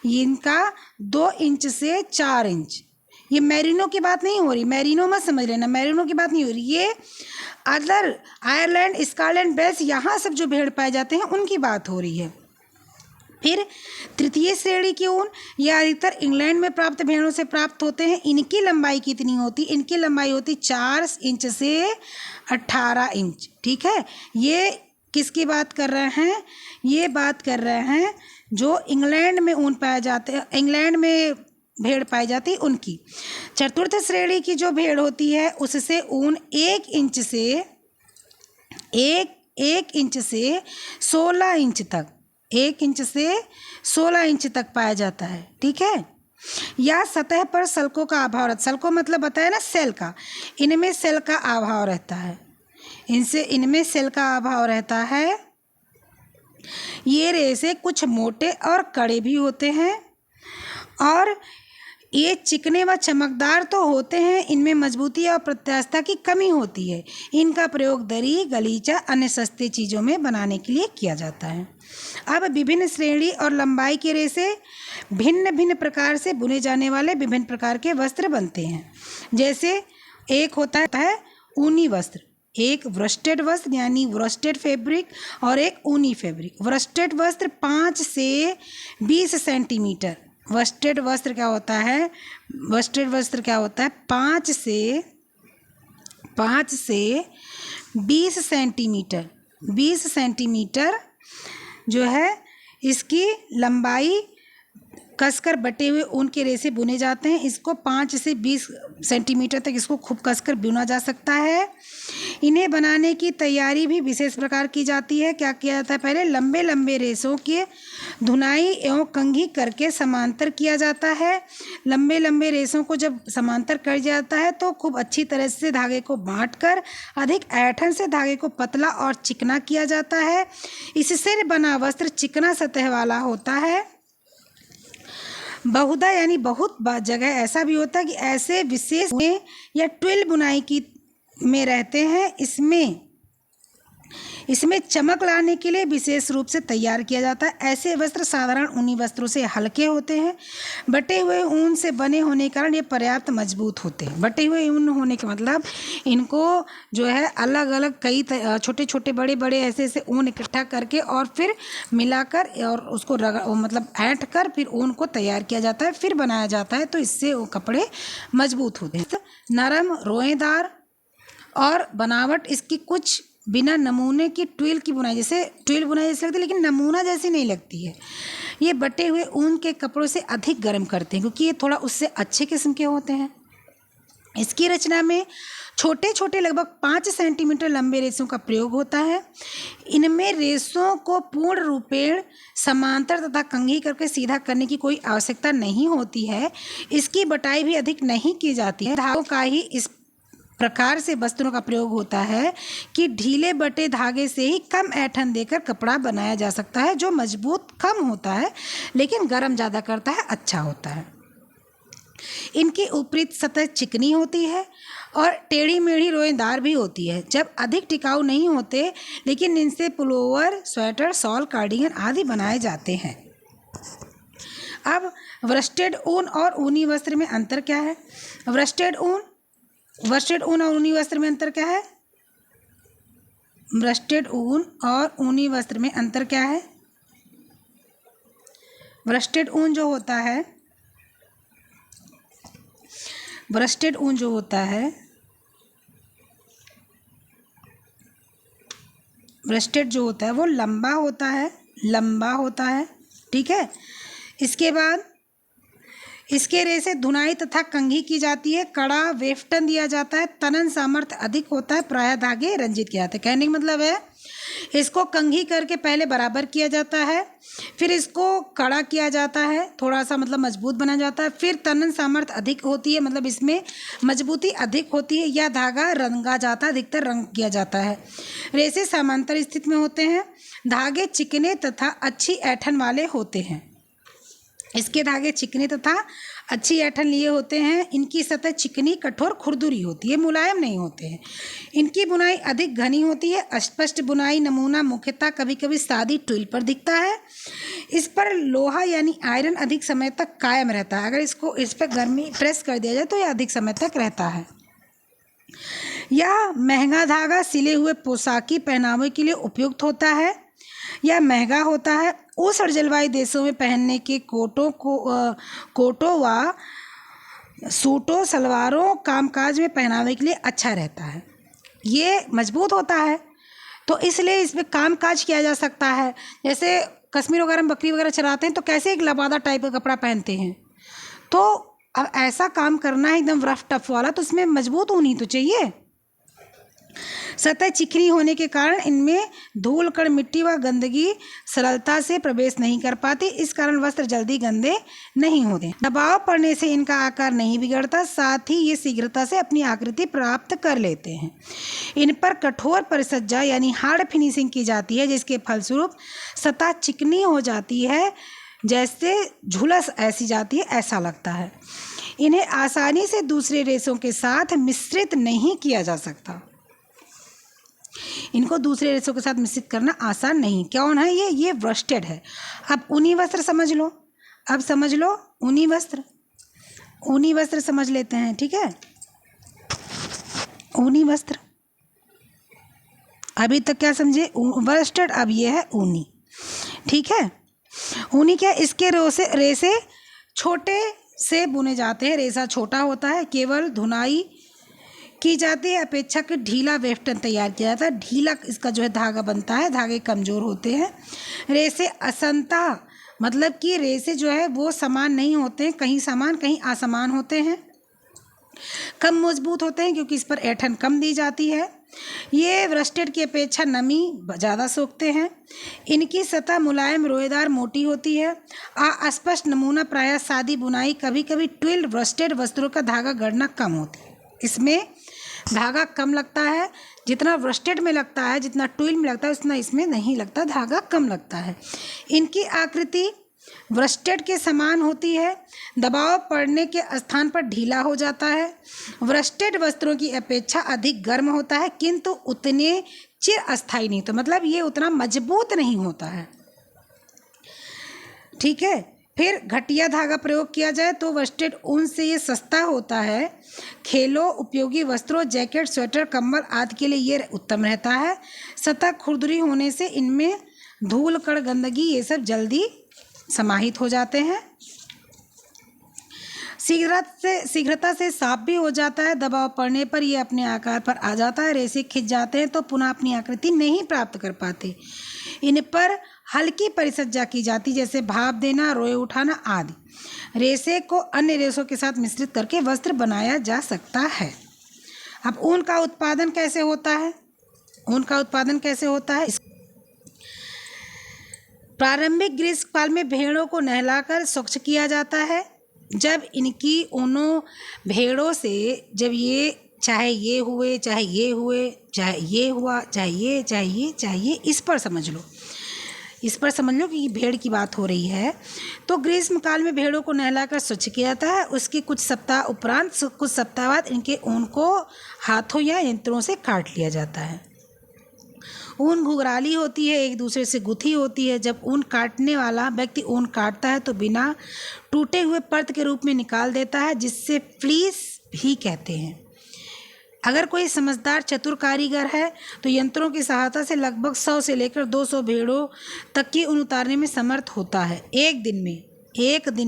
इनका 2 इंच से 4 इंच। ये मेरिनो की बात नहीं हो रही, मेरिनो मत समझ लेना, मेरिनो की बात नहीं हो रही, ये अदर आयरलैंड, स्कॉटलैंड, वेल्स, यहाँ सब जो भेड़ पाए जाते हैं उनकी बात हो रही है। फिर तृतीय श्रेणी के ऊन, यह अधिकतर इंग्लैंड में प्राप्त भेड़ों से प्राप्त होते हैं। इनकी लंबाई कितनी होती? इनकी लंबाई होती 4 इंच से 18 इंच। ठीक है, ये किसकी बात कर रहे हैं? ये बात कर रहे हैं जो इंग्लैंड में ऊन पाए जाते हैं, इंग्लैंड में भेड़ पाई जाती है उनकी। चतुर्थ श्रेणी की जो भेड़ होती है उससे ऊन 1 इंच से 16 इंच तक, 1 इंच से 16 इंच तक पाया जाता है। ठीक है, या सतह पर सल्कों का अभाव रहता है। सल्कों मतलब बताया ना, सेल का, इनमें सेल का अभाव रहता है, इनमें सेल का अभाव रहता है। ये रेशे कुछ मोटे और कड़े भी होते हैं और ये चिकने व चमकदार तो होते हैं, इनमें मजबूती और प्रत्यास्थता की कमी होती है। इनका प्रयोग दरी, गलीचा, अन्य सस्ती चीज़ों में बनाने के लिए किया जाता है। अब विभिन्न श्रेणी और लंबाई के रेशे भिन्न भिन्न प्रकार से बुने जाने वाले विभिन्न प्रकार के वस्त्र बनते हैं। जैसे एक होता है ऊनी वस्त्र, एक वस्टेड वस्त्र यानी वस्टेड फैब्रिक और एक ऊनी फैब्रिक। वस्टेड वस्त्र 5 से 20 सेंटीमीटर, वस्टेड वस्त्र क्या होता है? 5 से 20 सेंटीमीटर जो है इसकी लंबाई कसकर बटे हुए ऊन के रेशे बुने जाते हैं। इसको 5 से 20 सेंटीमीटर तक इसको खूब कसकर बुना जा सकता है। इन्हें बनाने की तैयारी भी विशेष प्रकार की जाती है। क्या किया जाता है? पहले लंबे लंबे रेशों की धुनाई एवं कंघी करके समांतर किया जाता है। लंबे लंबे रेशों को जब समांतर कर जाता है तो खूब अच्छी तरह से धागे को बांटकर अधिक ऐंठन से धागे को पतला और चिकना किया जाता है। इससे बना वस्त्र चिकना सतह वाला होता है। बहुधा यानी बहुत जगह ऐसा भी होता है कि ऐसे विशेष या ट्विल बुनाई की में रहते हैं। इसमें इसमें चमक लाने के लिए विशेष रूप से तैयार किया जाता है। ऐसे वस्त्र साधारण ऊनी वस्त्रों से हल्के होते हैं। बटे हुए ऊन से बने होने के कारण ये पर्याप्त मजबूत होते हैं। बटे हुए ऊन होने का मतलब इनको जो है अलग अलग कई छोटे छोटे बड़े बड़े ऐसे ऐसे ऊन इकट्ठा करके और फिर मिलाकर और उसको मतलब ऐंठ कर फिर ऊन को तैयार किया जाता है, फिर बनाया जाता है, तो इससे वो कपड़े मजबूत होते हैं। नरम, रोएदार और बनावट इसकी कुछ बिना नमूने की ट्विल की बुनाई, जैसे ट्विल बुनाई जैसी लगती है लेकिन नमूना जैसी नहीं लगती है। ये बटे हुए ऊन के कपड़ों से अधिक गर्म करते हैं क्योंकि ये थोड़ा उससे अच्छे किस्म के होते हैं। इसकी रचना में छोटे छोटे लगभग 5 सेंटीमीटर लंबे रेशों का प्रयोग होता है। इनमें रेशों को पूर्ण रूपेण समांतर तथा कंघी करके सीधा करने की कोई आवश्यकता नहीं होती है। इसकी बटाई भी अधिक नहीं की जाती है। धागों का ही इस प्रकार से वस्त्रों का प्रयोग होता है कि ढीले बटे धागे से ही कम ऐंठन देकर कपड़ा बनाया जा सकता है, जो मजबूत कम होता है लेकिन गर्म ज़्यादा करता है, अच्छा होता है। इनकी ऊपरी सतह चिकनी होती है और टेढ़ी मेढ़ी रोएदार भी होती है। जब अधिक टिकाऊ नहीं होते लेकिन इनसे पुलोवर, स्वेटर, शॉल, कार्डिगन आदि बनाए जाते हैं। अब वस्टेड ऊन और ऊनी वस्त्र में अंतर क्या है? वस्टेड ऊन और ऊनी वस्त्र में अंतर क्या है? वस्टेड ऊन और ऊनी वस्त्र में अंतर क्या है? वस्टेड ऊन जो होता है, वस्टेड ऊन जो होता है, वस्टेड जो होता है वो लंबा होता है, लंबा होता है, ठीक है। इसके बाद इसके रेशे धुनाई तथा कंघी की जाती है। कड़ा वेफ्टन दिया जाता है। तनन सामर्थ्य अधिक होता है। प्रायः धागे रंजित किए जाते हैं। कहने का मतलब है इसको कंघी करके पहले बराबर किया जाता है, फिर इसको कड़ा किया जाता है, थोड़ा सा मतलब मजबूत बना जाता है, फिर तनन सामर्थ्य अधिक होती है, मतलब इसमें मजबूती अधिक होती है, या धागा रंगा जाता है, अधिकतर रंग किया जाता है। रेशे समांतर स्थिति में होते हैं। धागे चिकने तथा अच्छी ऐंठन वाले होते हैं। इसके धागे चिकने तथा अच्छी ऐंठन लिए होते हैं। इनकी सतह चिकनी, कठोर, खुरदुरी होती है, मुलायम नहीं होते हैं। इनकी बुनाई अधिक घनी होती है। अस्पष्ट बुनाई नमूना मुख्यतः कभी कभी सादी ट्विल पर दिखता है। इस पर लोहा यानी आयरन अधिक समय तक कायम रहता है। अगर इस पर गर्मी प्रेस कर दिया जाए तो यह अधिक समय तक रहता है। यह महंगा धागा सिले हुए पोशाकी पहनावे के लिए उपयुक्त होता है। यह महंगा होता है। उष्ण जलवायु देशों में पहनने के कोटों व सूटों, सलवारों, कामकाज में पहनावे के लिए अच्छा रहता है। ये मजबूत होता है तो इसलिए इसमें कामकाज किया जा सकता है। जैसे कश्मीर वगैरह में बकरी वगैरह चराते हैं तो कैसे एक लबादा टाइप का कपड़ा पहनते हैं, तो अब ऐसा काम करना है एकदम रफ टफ वाला, तो उसमें मजबूत ऊनी तो चाहिए। सतह चिकनी होने के कारण इनमें धूल, कण, मिट्टी व गंदगी सरलता से प्रवेश नहीं कर पाती। इस कारण वस्त्र जल्दी गंदे नहीं होते। दबाव पड़ने से इनका आकार नहीं बिगड़ता, साथ ही ये शीघ्रता से अपनी आकृति प्राप्त कर लेते हैं। इन पर कठोर परिसज्जा यानी हार्ड फिनिशिंग की जाती है, जिसके फलस्वरूप सतह चिकनी हो जाती है, जैसे झुलस ऐसी जाती है, ऐसा लगता है। इन्हें आसानी से दूसरे रेशों के साथ मिश्रित नहीं किया जा सकता। इनको दूसरे रेशों के साथ मिश्रित करना आसान नहीं। कौन है ये वस्टेड है। अब ऊनी वस्त्र समझ लो। अब समझ लो ऊनी वस्त्र समझ लेते हैं, ठीक है। ऊनी वस्त्र अभी तक क्या समझे? वस्टेड, अब ये है ऊनी, ठीक है। ऊनी क्या? इसके रेशे छोटे से बुने जाते हैं। रेशा छोटा होता है, केवल धुनाई की जाती है। अपेक्षाकृत ढीला वेफ्टन तैयार किया जाता है। ढीला इसका जो है धागा बनता है। धागे कमज़ोर होते हैं। रेशे असमता, मतलब कि रेशे जो है वो समान नहीं होते हैं, कहीं समान कहीं असमान होते हैं। कम मजबूत होते हैं क्योंकि इस पर ऐंठन कम दी जाती है। ये वस्टेड की अपेक्षा नमी ज़्यादा सोखते हैं। इनकी सतह मुलायम, रोएदार, मोटी होती है। अस्पष्ट नमूना प्रायः सादी बुनाई, कभी कभी ट्विल वस्टेड वस्त्रों का धागा गढ़ना कम होती है। इसमें धागा कम लगता है, जितना वस्टेड में लगता है, जितना ट्विल में लगता है उतना इसमें नहीं लगता, धागा कम लगता है। इनकी आकृति वस्टेड के समान होती है, दबाव पड़ने के स्थान पर ढीला हो जाता है। वस्टेड वस्त्रों की अपेक्षा अधिक गर्म होता है किंतु उतने चिर अस्थायी नहीं, तो मतलब ये उतना मजबूत नहीं होता है। ठीक है। फिर घटिया धागा प्रयोग किया जाए तो वस्टेड ऊन से ये सस्ता होता है। खेलों, उपयोगी वस्त्रों, जैकेट, स्वेटर, कंबल आदि के लिए ये उत्तम रहता है। सतह खुरदुरी होने से इनमें धूल, कण, गंदगी ये सब जल्दी समाहित हो जाते हैं। शीघ्रता से साफ भी हो जाता है। दबाव पड़ने पर ये अपने आकार पर आ जाता है। रेशे खिंच जाते हैं तो पुनः अपनी आकृति नहीं प्राप्त कर पाते। इन पर हल्की परिसज्जा की जाती, जैसे भाप देना, रोए उठाना आदि। रेशे को अन्य रेशों के साथ मिश्रित करके वस्त्र बनाया जा सकता है। अब ऊन का उत्पादन कैसे होता है? ऊन का उत्पादन कैसे होता है? प्रारंभिक ग्रीष्म काल में भेड़ों को नहलाकर स्वच्छ किया जाता है। जब इनकी ऊनों भेड़ों से जब ये चाहे ये हुए, चाहे ये हुए, चाहे ये हुआ, चाहे ये इस पर समझ लो कि भेड़ की बात हो रही है। तो ग्रीष्म काल में भेड़ों को नहलाकर स्वच्छ किया जाता है। उसके कुछ सप्ताह उपरांत कुछ सप्ताह बाद इनके ऊन को हाथों या यंत्रों से काट लिया जाता है। ऊन घुघराली होती है, एक दूसरे से गुथी होती है। जब ऊन काटने वाला व्यक्ति ऊन काटता है तो बिना टूटे हुए परत के रूप में निकाल देता है, जिससे फ्लीस भी कहते हैं। अगर कोई समझदार चतुर कारीगर है तो यंत्रों की सहायता से लगभग 100 से लेकर 200 भेड़ों तक की ऊन उतारने में समर्थ होता है एक दिन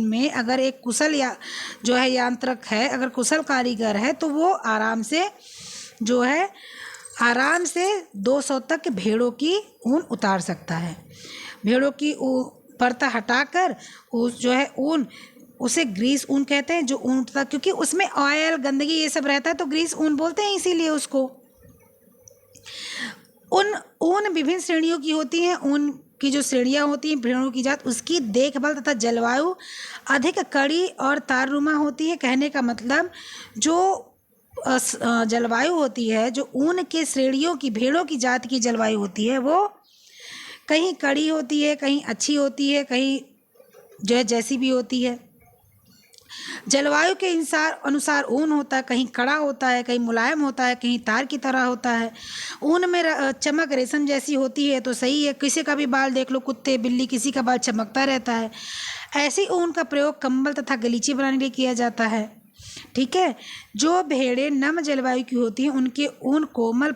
में। अगर एक कुशल या जो है यांत्रक है, अगर कुशल कारीगर है तो वो आराम से 200 तक भेड़ों की ऊन उतार सकता है। भेड़ों की परत हटाकर उस जो है ऊन, उसे ग्रीस ऊन कहते हैं। जो ऊन उठता, क्योंकि उसमें ऑयल, गंदगी ये सब रहता है तो ग्रीस ऊन बोलते हैं, इसीलिए उसको। ऊन विभिन्न श्रेणियों की होती हैं। ऊन की जो श्रेणियाँ होती हैं, भेड़ों की जात, उसकी देखभाल तथा जलवायु अधिक कड़ी और तारनुमा होती है। कहने का मतलब जो जलवायु होती है, जो ऊन के श्रेणियों की, भेड़ों की जात की जलवायु होती है, वो कहीं कड़ी होती है, कहीं अच्छी होती है, कहीं जो है जैसी भी होती है। जलवायु के अनुसार ऊन होता है, कहीं कड़ा होता है, कहीं मुलायम होता है, कहीं तार की तरह होता है। ऊन में चमक रेशम जैसी होती है तो सही है। किसी का भी बाल देख लो, कुत्ते, बिल्ली, किसी का बाल चमकता रहता है। ऐसी ऊन का प्रयोग कंबल तथा गलीचे बनाने के लिए किया जाता है। ठीक है। जो भेड़ें नम जलवायु की होती हैं उनके ऊन कोमल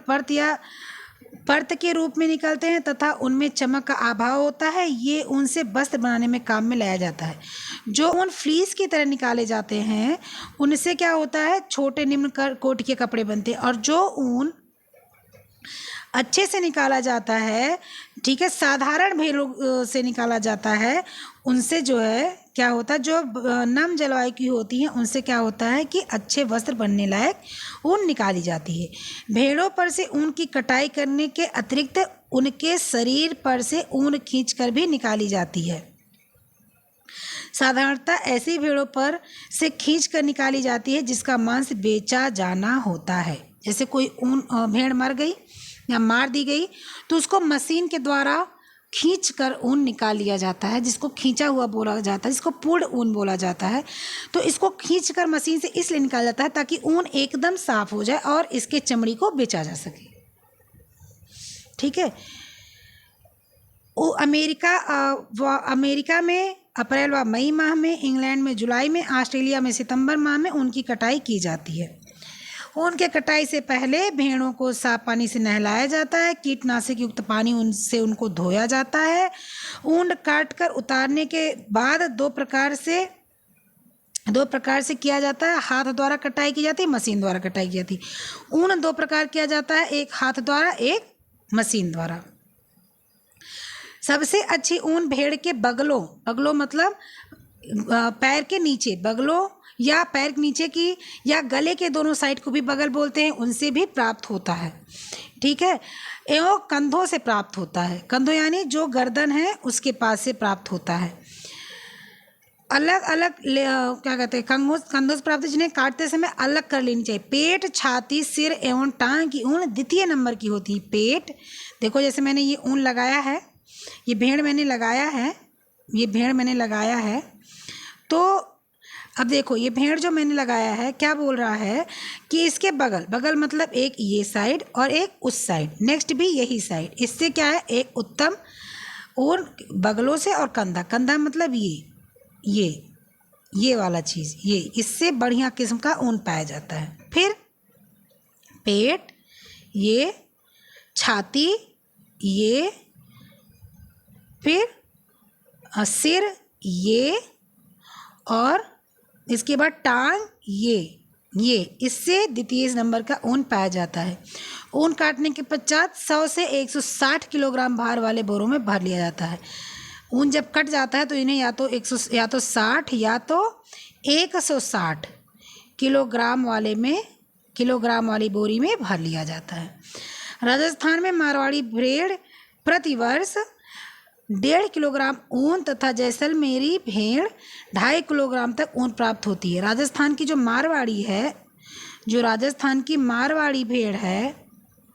परत के रूप में निकलते हैं तथा उनमें चमक का अभाव होता है। ये ऊन से वस्त्र बनाने में काम में लाया जाता है। जो ऊन फ्लीस की तरह निकाले जाते हैं उनसे क्या होता है, छोटे निम्न कोटि के कपड़े बनते हैं। और जो ऊन अच्छे से निकाला जाता है, ठीक है, साधारण भेड़ों से निकाला जाता है, उनसे जो है क्या होता है, जो नम जलवायु की होती हैं उनसे क्या होता है कि अच्छे वस्त्र बनने लायक ऊन निकाली जाती है। भेड़ों पर से ऊन की कटाई करने के अतिरिक्त उनके शरीर पर से ऊन खींचकर भी निकाली जाती है। साधारणतः ऐसी भेड़ों पर से खींचकर निकाली जाती है जिसका मांस बेचा जाना होता है। जैसे कोई भेड़ मर गई या मार दी गई तो उसको मशीन के द्वारा खींचकर ऊन निकाल लिया जाता है, जिसको खींचा हुआ बोला जाता है, जिसको पूर्ण ऊन बोला जाता है। तो इसको खींचकर मशीन से इसलिए निकाला जाता है ताकि ऊन एकदम साफ हो जाए और इसके चमड़ी को बेचा जा सके। ठीक है। अमेरिका में अप्रैल व मई माह में, इंग्लैंड में जुलाई में, ऑस्ट्रेलिया में सितंबर माह में ऊन की कटाई की जाती है। ऊन के कटाई से पहले भेड़ों को साफ पानी से नहलाया जाता है। कीटनाशक युक्त पानी उनसे उनको धोया जाता है। ऊन काटकर उतारने के बाद दो प्रकार से किया जाता है। हाथ द्वारा कटाई की जाती है, मशीन द्वारा कटाई की जाती है। ऊन दो प्रकार किया जाता है, एक हाथ द्वारा, एक मशीन द्वारा। सबसे अच्छी ऊन भेड़ के बगलों मतलब पैर के नीचे, बगलों या पैर के नीचे की या गले के दोनों साइड को भी बगल बोलते हैं, उनसे भी प्राप्त होता है। ठीक है। एवं कंधों से प्राप्त होता है। कंधों यानी जो गर्दन है उसके पास से प्राप्त होता है। अलग अलग क्या कहते हैं, कंधों से प्राप्त, जिन्हें काटते समय अलग कर लेनी चाहिए। पेट, छाती, सिर एवं टांग की ऊन द्वितीय नंबर की होती है। पेट देखो, जैसे मैंने ये ऊन लगाया है, ये भेड़ मैंने लगाया है, ये भेड़ मैंने लगाया है। तो अब देखो ये भेड़ जो मैंने लगाया है क्या बोल रहा है कि इसके बगल बगल मतलब एक ये साइड और एक उस साइड, नेक्स्ट भी यही साइड, इससे क्या है एक उत्तम ऊन बगलों से, और कंधा, कंधा मतलब ये वाला चीज़, ये इससे बढ़िया किस्म का ऊन पाया जाता है। फिर पेट, ये छाती, ये फिर सिर, ये और इसके बाद टांग, ये इससे द्वितीय नंबर का ऊन पाया जाता है। ऊन काटने के पश्चात 100 से 160 किलोग्राम भार वाले बोरों में भर लिया जाता है। ऊन जब कट जाता है तो इन्हें या तो 60 या तो 160 किलोग्राम वाली बोरी में भर लिया जाता है। राजस्थान में मारवाड़ी भेड़ प्रतिवर्ष 1.5 किलोग्राम ऊन तथा जैसलमेरी भेड़ 2.5 किलोग्राम तक ऊन प्राप्त होती है। राजस्थान की जो राजस्थान की मारवाड़ी भेड़ है,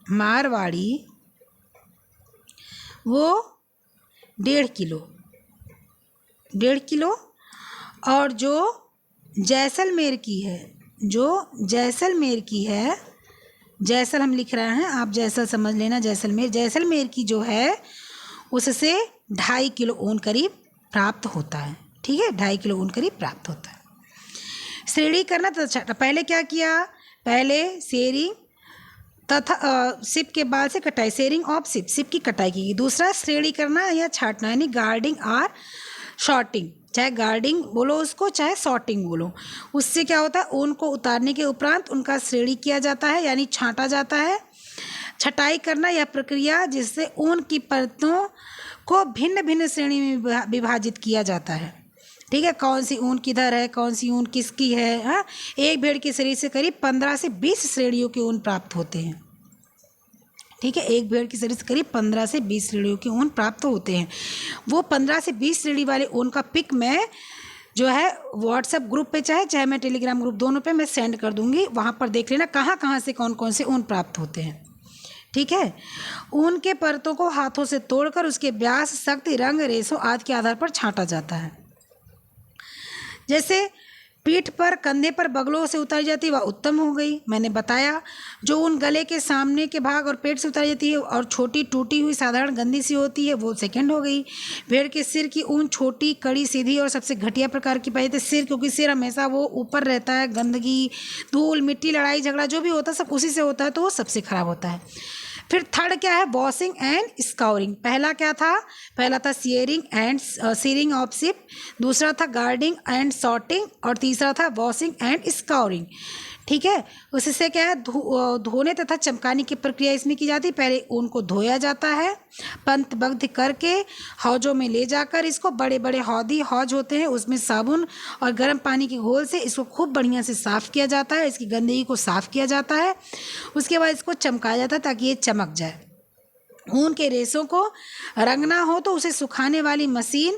मारवाड़ी, वो 1.5 किलो, और जो जैसलमेर की है, जैसल हम लिख रहे हैं, आप जैसल समझ लेना, जैसलमेर की जो है उससे 2.5 किलो ऊन करीब प्राप्त होता है। ठीक है, 2.5 किलो ऊन करीब प्राप्त होता है। श्रेणी करना तथा छांटना, पहले क्या किया, पहले शेयरिंग तथा सिप के बाल से कटाई, शेयरिंग ऑफ सिप की कटाई की। दूसरा श्रेणी करना या छांटना यानी गार्डिंग और शॉर्टिंग, चाहे गार्डिंग बोलो उसको चाहे शॉर्टिंग बोलो। उससे क्या होता है, ऊन को उतारने के उपरांत उनका श्रेणी किया जाता है यानी छांटा जाता है। छटाई करना यह प्रक्रिया जिससे ऊन की परतों को भिन्न भिन्न श्रेणी में विभाजित किया जाता है। ठीक है, कौन सी ऊन किधर है, कौन सी ऊन किसकी है। हाँ, एक भेड़ के शरीर से करीब 15 से 20 श्रेणियों के ऊन प्राप्त होते हैं। ठीक है, एक भेड़ के शरीर से करीब 15 से 20 श्रेणियों के ऊन प्राप्त होते हैं। वो 15 से 20 श्रेणी वाले ऊन का पिक मैं जो है व्हाट्सएप ग्रुप पे चाहे मैं टेलीग्राम ग्रुप, दोनों पे मैं सेंड कर दूंगी। वहाँ पर देख लेना कहाँ कहाँ से कौन कौन से ऊन प्राप्त होते हैं। ठीक है, ऊन के परतों को हाथों से तोड़कर उसके व्यास, शक्ति, रंग, रेशों आदि के आधार पर छांटा जाता है। जैसे पीठ पर, कंधे पर, बगलों से उतारी जाती है वह उत्तम हो गई, मैंने बताया। जो ऊन गले के सामने के भाग और पेट से उतारी जाती है और छोटी टूटी हुई साधारण गंदी सी होती है वो सेकंड हो गई। भेड़ के सिर की ऊन छोटी, कड़ी, सीधी और सबसे घटिया प्रकार की पाई जाती है। सिर, क्योंकि सिर हमेशा वो ऊपर रहता है, गंदगी, धूल, मिट्टी, लड़ाई झगड़ा जो भी होता है सब उसी से होता है, तो वो सबसे खराब होता है। फिर थर्ड क्या है, वॉशिंग एंड स्काउरिंग। पहला क्या था, पहला था सीरिंग ऑफ सिप, दूसरा था गार्डिंग एंड सॉर्टिंग, और तीसरा था वॉशिंग एंड स्काउरिंग। ठीक है, उससे क्या है, धोने तथा चमकाने की प्रक्रिया इसमें की जाती है। पहले ऊन को धोया जाता है, पंक्तबद्ध करके हौजों में ले जाकर इसको, बड़े बड़े हौज होते हैं उसमें साबुन और गर्म पानी के घोल से इसको खूब बढ़िया से साफ़ किया जाता है, इसकी गंदगी को साफ़ किया जाता है। उसके बाद इसको चमकाया जाता है ताकि ये चमक जाए। ऊन के रेशों को रंगना हो तो उसे सुखाने वाली मशीन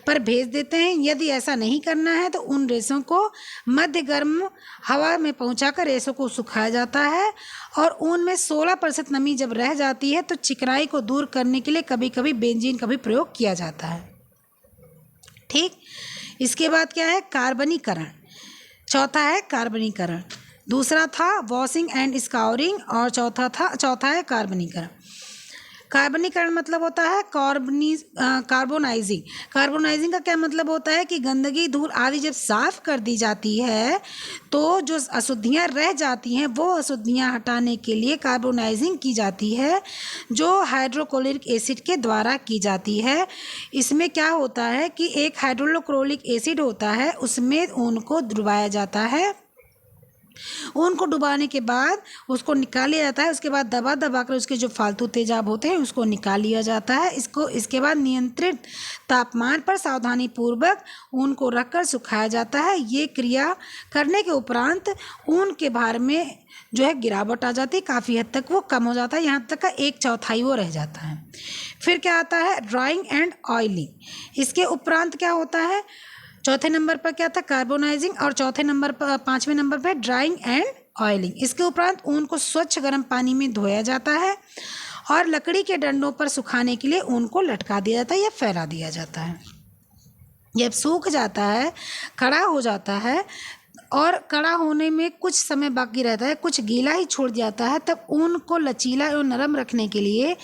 पर भेज देते हैं। यदि ऐसा नहीं करना है तो उन रेशों को मध्य गर्म हवा में पहुंचाकर रेशों को सुखाया जाता है। और ऊन में 16% नमी जब रह जाती है तो चिकनाई को दूर करने के लिए कभी कभी बेंजीन का भी प्रयोग किया जाता है। ठीक, इसके बाद क्या है, कार्बनीकरण। चौथा है कार्बनीकरण, दूसरा था वॉशिंग एंड स्काउरिंग और चौथा है कार्बनीकरण। कार्बनीकरण मतलब होता है कार्बोनाइजिंग। कार्बोनाइजिंग का क्या मतलब होता है कि गंदगी, धूल आदि जब साफ कर दी जाती है तो जो अशुद्धियाँ रह जाती हैं वो अशुद्धियाँ हटाने के लिए कार्बोनाइजिंग की जाती है, जो हाइड्रोक्लोरिक एसिड के द्वारा की जाती है। इसमें क्या होता है कि एक हाइड्रोक्लोरिक एसिड होता है, उसमें ऊन को डुबाया जाता है। ऊन को डुबाने के बाद उसको निकाल लिया जाता है। उसके बाद दबा दबा कर उसके जो फालतू तेजाब होते हैं उसको निकाल लिया जाता है। इसके बाद नियंत्रित तापमान पर सावधानी पूर्वक ऊन को रखकर सुखाया जाता है। ये क्रिया करने के उपरांत ऊन के भार में जो है गिरावट आ जाती है, काफ़ी हद तक वो कम हो जाता है, यहाँ तक का 1/4 वो रह जाता है। फिर क्या आता है, ड्राइंग एंड ऑयलिंग। इसके उपरांत क्या होता है, चौथे नंबर पर क्या था, कार्बोनाइजिंग, और चौथे नंबर पर, पाँचवें नंबर पर ड्राइंग एंड ऑयलिंग। इसके उपरांत ऊन को स्वच्छ गर्म पानी में धोया जाता है और लकड़ी के डंडों पर सुखाने के लिए ऊन को लटका दिया जाता है या फैला दिया जाता है। जब सूख जाता है, कड़ा हो जाता है और कड़ा होने में कुछ समय बाकी रहता है, कुछ गीला ही छोड़ जाता है, तब ऊन को लचीला और नरम रखने के लिए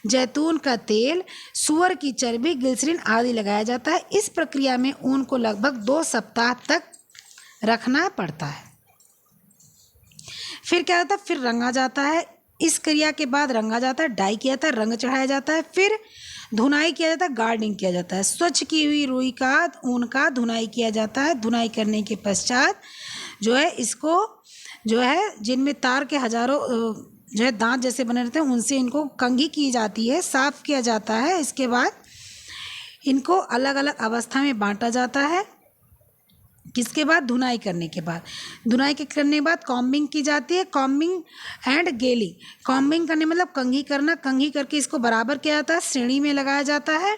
जैतून का तेल, सुअर की चर्बी, ग्लिसरीन आदि लगाया जाता है। इस प्रक्रिया में ऊन को लगभग 2 सप्ताह तक रखना पड़ता है। फिर क्या होता है, फिर रंगा जाता है। इस क्रिया के बाद रंगा जाता है, डाई किया जाता है, रंग चढ़ाया जाता है, फिर धुनाई किया जाता है, गार्डनिंग किया जाता है। स्वच्छ की हुई रुई का ऊन का धुनाई किया जाता है। धुनाई करने के पश्चात जो है इसको जो है जिनमें तार के हजारों जो है दांत जैसे बने रहते हैं, उनसे इनको कंघी की जाती है, साफ किया जाता है। इसके बाद इनको अलग अलग अवस्था में बांटा जाता है। किसके बाद, धुनाई करने के बाद। धुनाई के करने के बाद कॉम्बिंग की जाती है। कॉम्बिंग एंड गेलिंग, कॉम्बिंग करने मतलब कंघी करना, कंघी करके इसको बराबर किया जाता है, श्रेणी में लगाया जाता है।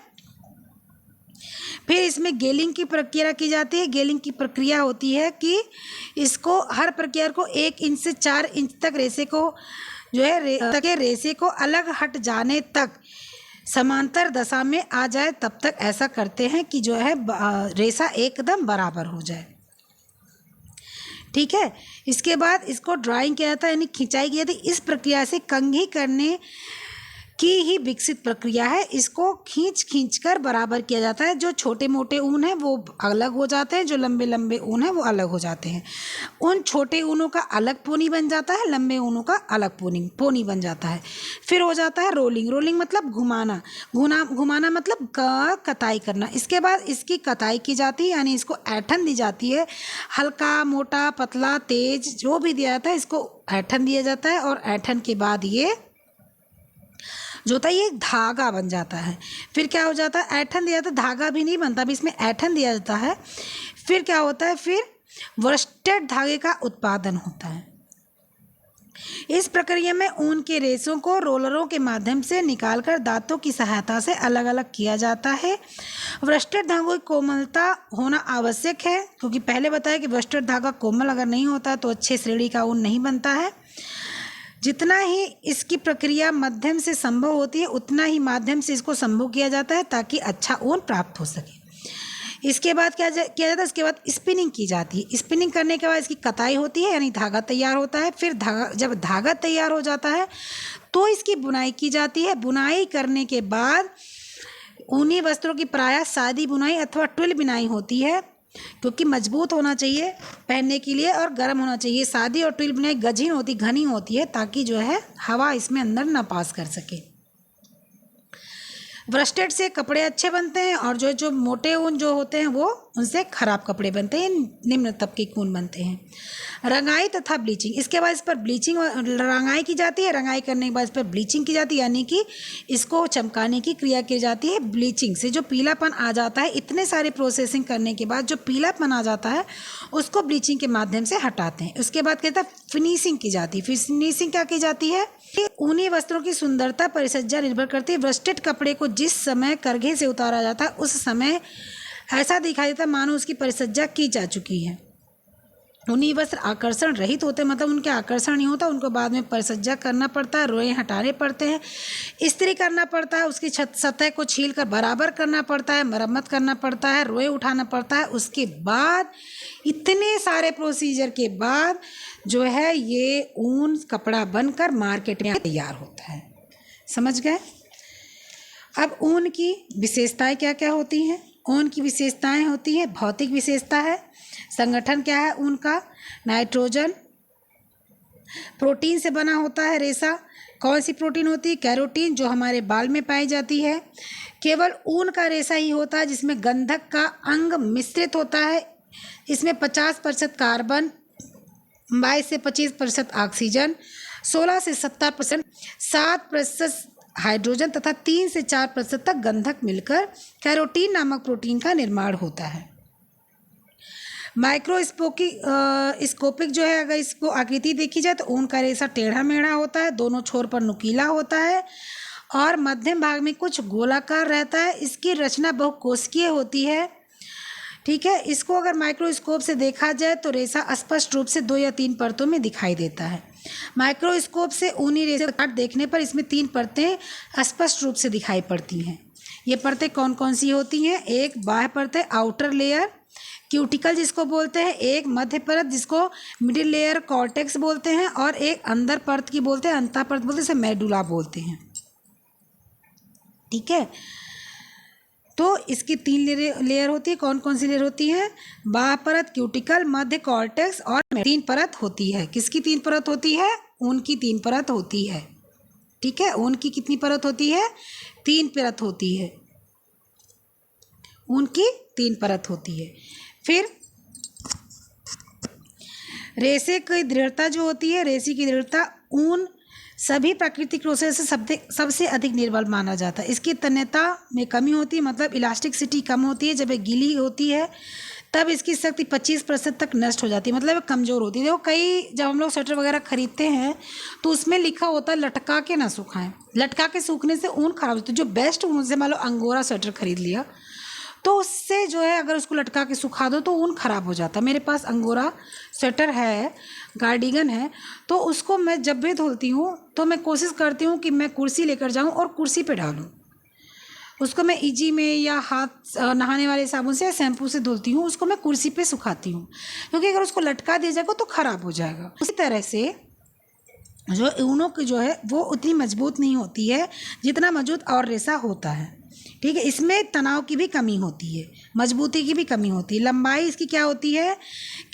फिर इसमें गेलिंग की प्रक्रिया की जाती है। गेलिंग की प्रक्रिया होती है कि इसको हर प्रक्रिया को 1 इंच से 4 इंच तक रेसे को जो है रेसे को अलग हट जाने तक समांतर दशा में आ जाए, तब तक ऐसा करते हैं कि जो है रेसा एकदम बराबर हो जाए। ठीक है, इसके बाद इसको ड्राइंग किया जाता है, यानी खिंचाई की जाती है। इस प्रक्रिया से कंघी करने की ही विकसित प्रक्रिया है। इसको खींच कर बराबर किया जाता है। जो छोटे मोटे ऊन हैं वो अलग हो जाते हैं, जो लंबे लंबे ऊन हैं वो अलग हो जाते हैं। उन छोटे ऊनों का अलग पोनी बन जाता है, लंबे ऊनों का अलग पोनी बन जाता है। फिर हो जाता है रोलिंग। रोलिंग मतलब घुमाना मतलब कताई करना। इसके बाद इसकी कताई की जाती है, यानी इसको ऐंठन दी जाती है। हल्का, मोटा, पतला, तेज जो भी दिया जाता है इसको ऐंठन दिया जाता है। और ऐंठन के बाद ये जो होता है ये धागा बन जाता है। फिर क्या हो जाता है, ऐंठन दिया जाता है, धागा भी नहीं बनता, अभी इसमें ऐंठन दिया जाता है। फिर क्या होता है, फिर वोर्स्टेड धागे का उत्पादन होता है। इस प्रक्रिया में ऊन के रेशों को रोलरों के माध्यम से निकालकर दांतों की सहायता से अलग अलग किया जाता है। वोर्स्टेड धागों की कोमलता होना आवश्यक है, क्योंकि पहले बताया कि वोर्स्टेड धागा कोमल अगर नहीं होता तो अच्छे श्रेणी का ऊन नहीं बनता है। जितना ही इसकी प्रक्रिया मध्यम से संभव होती है, उतना ही माध्यम से इसको संभव किया जाता है ताकि अच्छा ऊन प्राप्त हो सके। इसके बाद क्या किया जाता है, इसके बाद स्पिनिंग की जाती है। स्पिनिंग करने के बाद इसकी कताई होती है, यानी धागा तैयार होता है। फिर जब धागा तैयार हो जाता है तो इसकी बुनाई की जाती है। बुनाई करने के बाद ऊनी वस्त्रों की प्रायः सादी बुनाई अथवा ट्विल बुनाई होती है, क्योंकि मजबूत होना चाहिए पहनने के लिए और गर्म होना चाहिए। सादी और ट्विल बुनाई गजीन होती, घनी होती है, ताकि जो है हवा इसमें अंदर ना पास कर सके। वोर्स्टेड से कपड़े अच्छे बनते हैं और जो मोटे ऊन जो होते हैं वो उनसे खराब कपड़े बनते हैं, निम्न तबके के ऊन बनते हैं। रंगाई तथा ब्लीचिंग, इसके बाद इस पर ब्लीचिंग रंगाई की जाती है। रंगाई करने के बाद इस पर ब्लीचिंग की जाती है, यानी कि इसको चमकाने की क्रिया की जाती है। ब्लीचिंग से जो पीलापन आ जाता है, इतने सारे प्रोसेसिंग करने के बाद जो पीलापन आ जाता है उसको ब्लीचिंग के माध्यम से हटाते हैं। उसके बाद कहता है फिनिशिंग की जाती है। फिनिशिंग क्या की जाती है, ऊनी वस्त्रों की सुंदरता परिसज्जा निर्भर करती है। वोर्स्टेड कपड़े को जिस समय करघे से उतारा जाता है उस समय ऐसा दिखाई देता है मानो उसकी परिसज्जा की जा चुकी है। ऊनी वस्त्र आकर्षण रहित होते, मतलब उनके आकर्षण नहीं होता, उनको बाद में परिसज्जा करना पड़ता है, रोए हटाने पड़ते हैं, इस्त्री करना पड़ता है, उसकी सतह को छील कर बराबर करना पड़ता है, मरम्मत करना पड़ता है, रोए उठाना पड़ता है। उसके बाद इतने सारे प्रोसीजर के बाद जो है ये ऊन कपड़ा बनकर मार्केट में तैयार होता है। समझ गए। अब ऊन की विशेषताएं क्या क्या होती हैं। ऊन की विशेषताएं होती है, भौतिक विशेषता है, संगठन क्या है ऊन का, नाइट्रोजन, प्रोटीन से बना होता है रेशा। कौन सी प्रोटीन होती है, कैरोटीन, जो हमारे बाल में पाई जाती है। केवल ऊन का रेशा ही होता है जिसमें गंधक का अंग मिश्रित होता है। इसमें 50% कार्बन, 22 से 25% ऑक्सीजन, 16 से 17%, 7% हाइड्रोजन तथा 3 से 4% तक गंधक मिलकर कैरोटीन नामक प्रोटीन का निर्माण होता है। स्कोपिक जो है, अगर इसको आकृति देखी जाए तो ऊन का रेशा टेढ़ा मेढ़ा होता है, दोनों छोर पर नुकीला होता है और मध्यम भाग में कुछ गोलाकार रहता है। इसकी रचना बहुकोशिकीय होती है। ठीक है, इसको अगर माइक्रोस्कोप से देखा जाए तो रेशा स्पष्ट रूप से 2 या 3 परतों में दिखाई देता है। माइक्रोस्कोप से ऊनी रेशे काट देखने पर इसमें 3 परतें स्पष्ट रूप से दिखाई पड़ती हैं। ये परतें कौन कौन सी होती हैं? एक बाह्य परतें, आउटर लेयर क्यूटिकल जिसको बोलते हैं, एक मध्य परत जिसको मिडिल लेयर कॉर्टेक्स बोलते हैं, और एक अंदर परत की बोलते हैं, अंतः परत बोलते हैं, इसे मेडुला बोलते हैं। ठीक है, तो इसकी 3 लेयर होती है। कौन कौन सी लेयर होती है? बाह्य परत, क्यूटिकल, मध्य कॉर्टेक्स और 3 परत होती है। किसकी 3 परत होती है? ऊन की 3 परत होती है। ठीक है, ऊन की कितनी परत होती है? 3 परत होती है। ऊन की 3 परत होती है। फिर रेशे की दृढ़ता जो होती है, रेशे की दृढ़ता ऊन सभी प्राकृतिक रेशे से सबसे अधिक निर्बल माना जाता है। इसकी तन्यता में कमी होती है, मतलब इलास्टिसिटी कम होती है। जब ये गीली होती है तब इसकी शक्ति 25% तक नष्ट हो जाती है, मतलब कमज़ोर होती है। देखो कई जब हम लोग स्वेटर वगैरह खरीदते हैं तो उसमें लिखा होता है लटका के ना सुखाएं। लटका के सूखने से ऊन खराब होती है। जो बेस्ट ऊन से मान लो अंगोरा स्वेटर खरीद लिया तो उससे जो है अगर उसको लटका के सुखा दो तो ऊन खराब हो जाता है। मेरे पास अंगोरा स्वेटर है, कार्डिगन है, तो उसको मैं जब भी धुलती हूँ तो मैं कोशिश करती हूँ कि मैं कुर्सी लेकर जाऊँ और कुर्सी पे डालूँ। उसको मैं इजी में या हाथ नहाने वाले साबुन से या शैम्पू से धुलती हूँ, उसको मैं कुर्सी पे सुखाती हूँ, क्योंकि अगर उसको लटका दिया जाएगा तो ख़राब हो जाएगा। उसी तरह से जो ऊनों की जो है वो उतनी मजबूत नहीं होती है जितना मजबूत और रेशा होता है। ठीक है, इसमें तनाव की भी कमी होती है, मजबूती की भी कमी होती है। लंबाई इसकी क्या होती है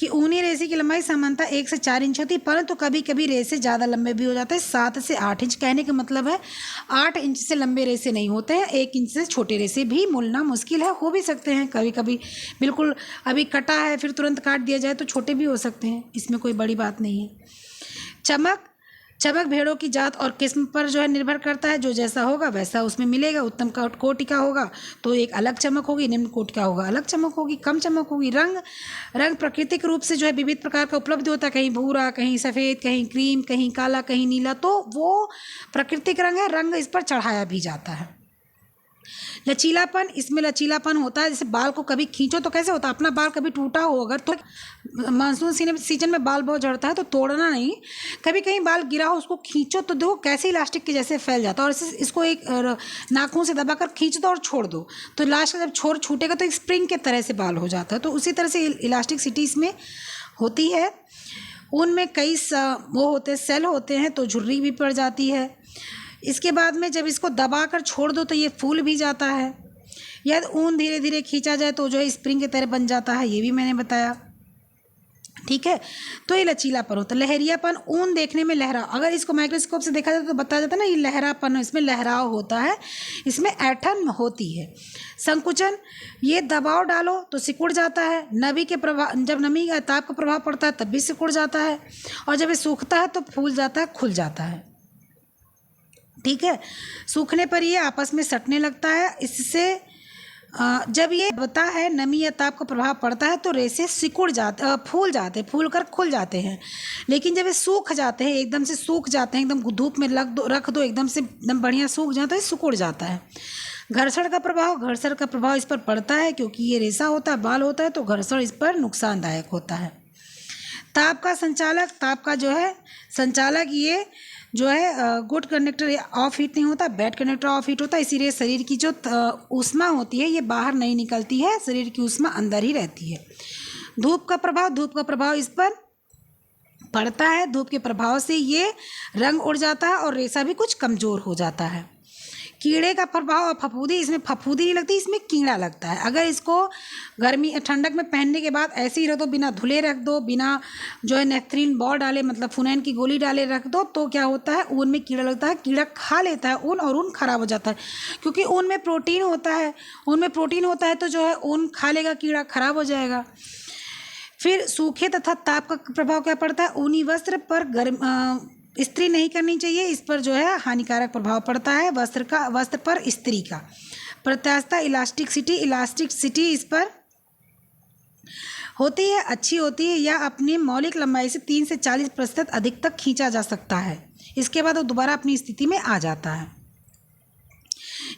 कि ऊनी रेशे की लंबाई सामान्यतः 1 से 4 इंच होती है, परंतु कभी कभी रेशे ज़्यादा लंबे भी हो जाते हैं, 7 से 8 इंच। कहने का मतलब है 8 इंच से लंबे रेशे नहीं होते हैं, 1 इंच से छोटे रेशे भी मिलना मुश्किल है, हो भी सकते हैं कभी कभी। बिल्कुल अभी कटा है फिर तुरंत काट दिया जाए तो छोटे भी हो सकते हैं, इसमें कोई बड़ी बात नहीं है। चमक भेड़ों की जात और किस्म पर जो है निर्भर करता है। जो जैसा होगा वैसा उसमें मिलेगा। उत्तम कोटि का होगा तो एक अलग चमक होगी, निम्न कोटि का होगा अलग चमक होगी, कम चमक होगी। रंग प्राकृतिक रूप से जो है विविध प्रकार का उपलब्ध होता है, कहीं भूरा, कहीं सफ़ेद, कहीं क्रीम, कहीं काला, कहीं नीला, तो वो प्राकृतिक रंग है। रंग इस पर चढ़ाया भी जाता है। लचीलापन, इसमें लचीलापन होता है। जैसे बाल को कभी खींचो तो कैसे होता है, अपना बाल कभी टूटा हो अगर तो मानसून सीजन में बाल बहुत झड़ता है तो तोड़ना नहीं, कभी कहीं बाल गिरा हो उसको खींचो तो देखो कैसे इलास्टिक के जैसे फैल जाता है। और इसको एक नाखून से दबाकर खींच दो और छोड़ दो तो लास्ट जब छोर छूटेगा तो एक स्प्रिंग के तरह से बाल हो जाता है। तो उसी तरह से इलास्टिसिटी इसमें होती है। उनमें कई वो होते हैं, सेल होते हैं, तो झुर्री भी पड़ जाती है। इसके बाद में जब इसको दबा कर छोड़ दो तो ये फूल भी जाता है। यदि ऊन धीरे धीरे खींचा जाए तो जो है स्प्रिंग की तरह बन जाता है, ये भी मैंने बताया। ठीक है, तो ये लचीलापन होता है। लहरियापन, ऊन देखने में लहराव, अगर इसको माइक्रोस्कोप से देखा जाए तो बताया जाता है ना ये लहरापन, इसमें लहराव होता है, इसमें ऐंठन होती है। संकुचन, ये दबाव डालो तो सिकुड़ जाता है। नमी के प्रभाव, जब नमी या ताप का प्रभाव पड़ता है तब भी सिकुड़ जाता है, और जब ये सूखता है तो फूल जाता है, खुल जाता है। ठीक है, सूखने पर ये आपस में सटने लगता है। इससे जब ये होता है नमी या ताप का प्रभाव पड़ता है तो रेशे सिकुड़ जाते, फूल जाते, फूल कर खुल जाते हैं। लेकिन जब ये सूख जाते हैं, एकदम से सूख जाते हैं, एकदम धूप में रख दो एकदम से एकदम बढ़िया सूख जाता है, सिकुड़ जाता है। घर्षण का प्रभाव इस पर पड़ता है, क्योंकि ये रेशा होता है, बाल होता है, तो घर्षण इस पर नुकसानदायक होता है। ताप का जो है संचालक, ये जो है गुड कंडक्टर ऑफ हीट नहीं होता, बैड कंडक्टर ऑफ हीट होता है। इसीलिए शरीर की जो ऊष्मा होती है ये बाहर नहीं निकलती है, शरीर की ऊष्मा अंदर ही रहती है। धूप का प्रभाव इस पर पड़ता है। धूप के प्रभाव से ये रंग उड़ जाता है और रेशा भी कुछ कमज़ोर हो जाता है। कीड़े का प्रभाव और फफूंदी, इसमें फफूंदी नहीं लगती, इसमें कीड़ा लगता है। अगर इसको गर्मी ठंडक में पहनने के बाद ऐसे ही रख दो, बिना धुले रख दो, बिना जो है नेफ्थलीन बॉल डाले, मतलब फुनैन की गोली डाले रख दो, तो क्या होता है ऊन में कीड़ा लगता है, कीड़ा खा लेता है ऊन और ऊन खराब हो जाता है। क्योंकि ऊन में प्रोटीन होता है, तो जो है ऊन खा लेगा कीड़ा, खराब हो जाएगा। फिर सूखे तथा ताप का प्रभाव क्या पड़ता है, ऊनी वस्त्र पर इस्त्री नहीं करनी चाहिए, इस पर जो है हानिकारक प्रभाव पड़ता है। वस्त्र पर इस्त्री का प्रत्यास्थता, इलास्टिसिटी इस पर होती है, अच्छी होती है, या अपनी मौलिक लंबाई से 3 से 40% अधिक तक खींचा जा सकता है। इसके बाद वो दोबारा अपनी स्थिति में आ जाता है।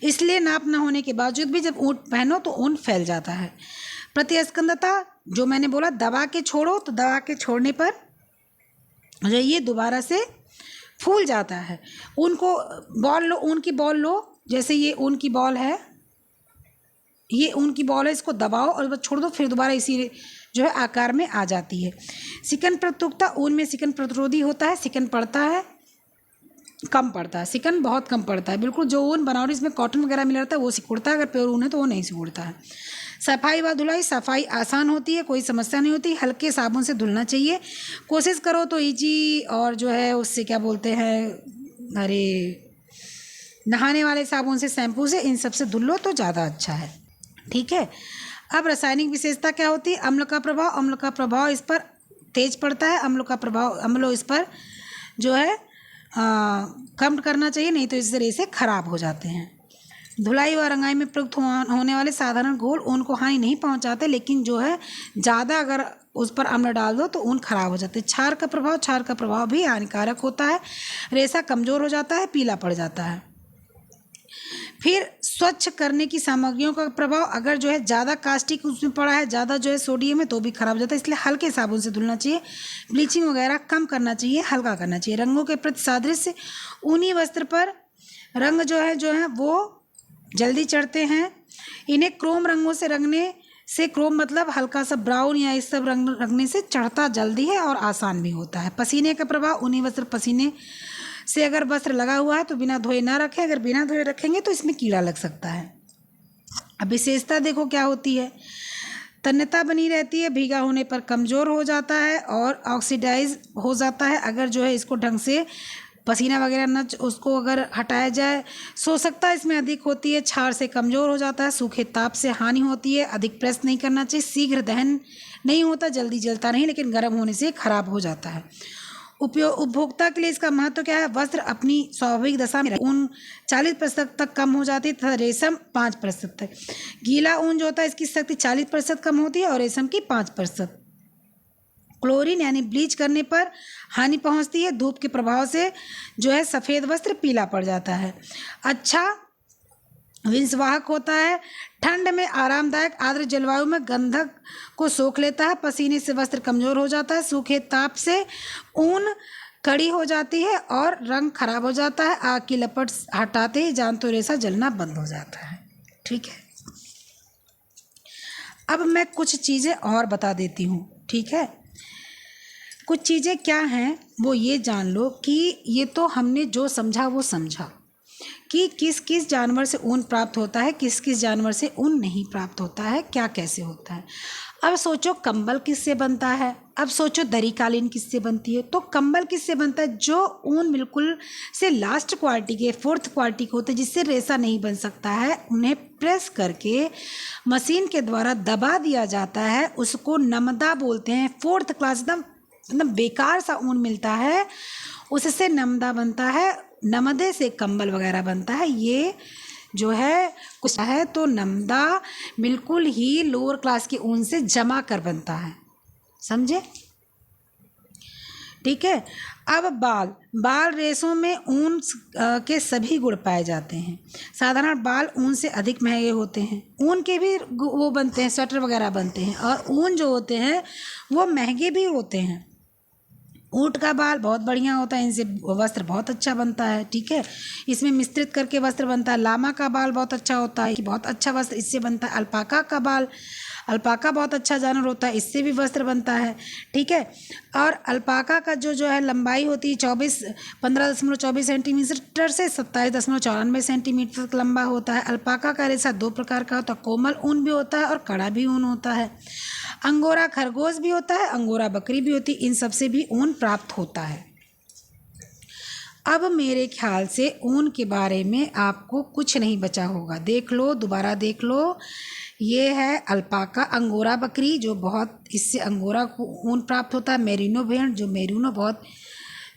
इसलिए नाप न होने के बावजूद भी जब ऊन पहनो तो ऊन फैल जाता है। प्रतिस्कंदता, जो मैंने बोला दबा के छोड़ो, तो दबा के छोड़ने पर जो ये दोबारा से फूल जाता है। ऊन की बॉल लो, जैसे ये ऊन की बॉल है, ये ऊन की बॉल है, इसको दबाओ और बस छोड़ दो, फिर दोबारा इसी जो है आकार में आ जाती है। सिकन प्रतिरोधकता, ऊन में सिकन प्रतिरोधी होता है, सिकन पड़ता है, कम पड़ता है, सिकन बहुत कम पड़ता है। बिल्कुल जो ऊन बनावटी इसमें कॉटन वगैरह मिला रहता है वो सिकुड़ता है, अगर प्योर ऊन है तो वो नहीं सिकुड़ता है। सफाई व धुलाई, सफाई आसान होती है, कोई समस्या नहीं होती, हल्के साबुन से धुलना चाहिए। कोशिश करो तो इजी और जो है उससे क्या बोलते हैं, अरे नहाने वाले साबुन से, शैम्पू से, इन सब से धुल लो तो ज़्यादा अच्छा है। ठीक है। अब रासायनिक विशेषता क्या होती है? अम्ल का प्रभाव, अम्ल का प्रभाव इस पर तेज पड़ता है, अम्लों का प्रभाव, अम्लों इस पर जो है कम करना चाहिए, नहीं तो इस तरह से खराब हो जाते हैं। धुलाई व रंगाई में प्रयुक्त होने वाले साधारण घोल ऊन को हानि नहीं पहुंचाते, लेकिन जो है ज़्यादा अगर उस पर अम्ल डाल दो तो ऊन खराब हो जाते हैं। क्षार का प्रभाव, क्षार का प्रभाव भी हानिकारक होता है, रेशा कमज़ोर हो जाता है, पीला पड़ जाता है। फिर स्वच्छ करने की सामग्रियों का प्रभाव, अगर जो है ज़्यादा कास्टिक उसमें पड़ा है, ज़्यादा जो है सोडियम है तो भी खराब हो जाता है, इसलिए हल्के साबुन से धुलना चाहिए। ब्लीचिंग वगैरह कम करना चाहिए, हल्का करना चाहिए। रंगों के प्रति सादृश्य, ऊनी वस्त्र पर रंग जो है वो जल्दी चढ़ते हैं। इन्हें क्रोम रंगों से रंगने से, क्रोम मतलब हल्का सा ब्राउन या इस सब रंग रंगने से चढ़ता जल्दी है और आसान भी होता है। पसीने का प्रभाव, ऊनी वस्त्र पसीने से अगर वस्त्र लगा हुआ है तो बिना धोए ना रखें, अगर बिना धोए रखेंगे तो इसमें कीड़ा लग सकता है। अब विशेषता देखो क्या होती है, तन्यता बनी रहती है, भीगा होने पर कमज़ोर हो जाता है और ऑक्सीडाइज हो जाता है। अगर जो है इसको ढंग से पसीना वगैरह न उसको अगर हटाया जाए, शोषकता इसमें अधिक होती है, क्षार से कमज़ोर हो जाता है, सूखे ताप से हानि होती है, अधिक प्रेस नहीं करना चाहिए, शीघ्र दहन नहीं होता, जल्दी जलता नहीं, लेकिन गर्म होने से खराब हो जाता है। उपभोक्ता के लिए इसका महत्व क्या है? वस्त्र अपनी स्वाभाविक दशा में ऊन 40% तक कम हो जाती है तथा रेशम 5% तक। गीला ऊन जो होता है इसकी शक्ति 40% कम होती है और रेशम की 5%। क्लोरीन यानी ब्लीच करने पर हानि पहुंचती है, धूप के प्रभाव से जो है सफ़ेद वस्त्र पीला पड़ जाता है। अच्छा विषवाहक होता है, ठंड में आरामदायक, आर्द्र जलवायु में गंधक को सोख लेता है, पसीने से वस्त्र कमज़ोर हो जाता है, सूखे ताप से ऊन कड़ी हो जाती है और रंग खराब हो जाता है, आग की लपट हटाते ही जान तो रेशा जलना बंद हो जाता है। ठीक है। अब मैं कुछ चीज़ें और बता देती हूँ। ठीक है। कुछ चीज़ें क्या हैं वो ये जान लो कि ये तो हमने जो समझा वो समझा कि किस किस जानवर से ऊन प्राप्त होता है, किस किस जानवर से ऊन नहीं प्राप्त होता है, क्या कैसे होता है। अब सोचो कंबल किससे बनता है, अब सोचो दरी कालीन किससे बनती है। तो कंबल किससे बनता है? जो ऊन बिल्कुल से लास्ट क्वालिटी के, फोर्थ क्वालिटी के होते हैं, जिससे रेशा नहीं बन सकता है, उन्हें प्रेस करके मशीन के द्वारा दबा दिया जाता है, उसको नमदा बोलते हैं। फोर्थ क्लास एकदम बेकार सा ऊन मिलता है, उससे नमदा बनता है, नमदे से कंबल वगैरह बनता है। ये जो है कुछ है तो नमदा बिल्कुल ही लोअर क्लास के ऊन से जमा कर बनता है, समझे? ठीक है। अब बाल रेशों में ऊन के सभी गुण पाए जाते हैं। साधारण बाल ऊन से अधिक महंगे होते हैं, ऊन के भी वो बनते हैं, स्वेटर वगैरह बनते हैं, और ऊन जो होते हैं वो महंगे भी होते हैं। ऊँट का बाल बहुत बढ़िया होता है, इनसे वस्त्र बहुत अच्छा बनता है। ठीक है। इसमें मिश्रित करके वस्त्र बनता है। लामा का बाल बहुत अच्छा होता है, कि बहुत अच्छा वस्त्र इससे बनता है। अल्पाका का बाल, अल्पाका बहुत अच्छा जानवर होता है, इससे भी वस्त्र बनता है। ठीक है। और अल्पाका का जो है लंबाई होती है 15.24 सेंटीमीटर से 27.94 सेंटीमीटर तक लंबा होता है। अल्पाका का रेशा 2 प्रकार का होता है, कोमल ऊन भी होता है और कड़ा भी ऊन होता है। अंगोरा खरगोश भी होता है, अंगोरा बकरी भी होती है, इन सब से भी ऊन प्राप्त होता है। अब मेरे ख्याल से ऊन के बारे में आपको कुछ नहीं बचा होगा। देख लो, दोबारा देख लो। ये है अल्पाका, अंगोरा बकरी जो बहुत, इससे अंगोरा को ऊन प्राप्त होता है। मेरिनो भेड़, जो मेरिनो बहुत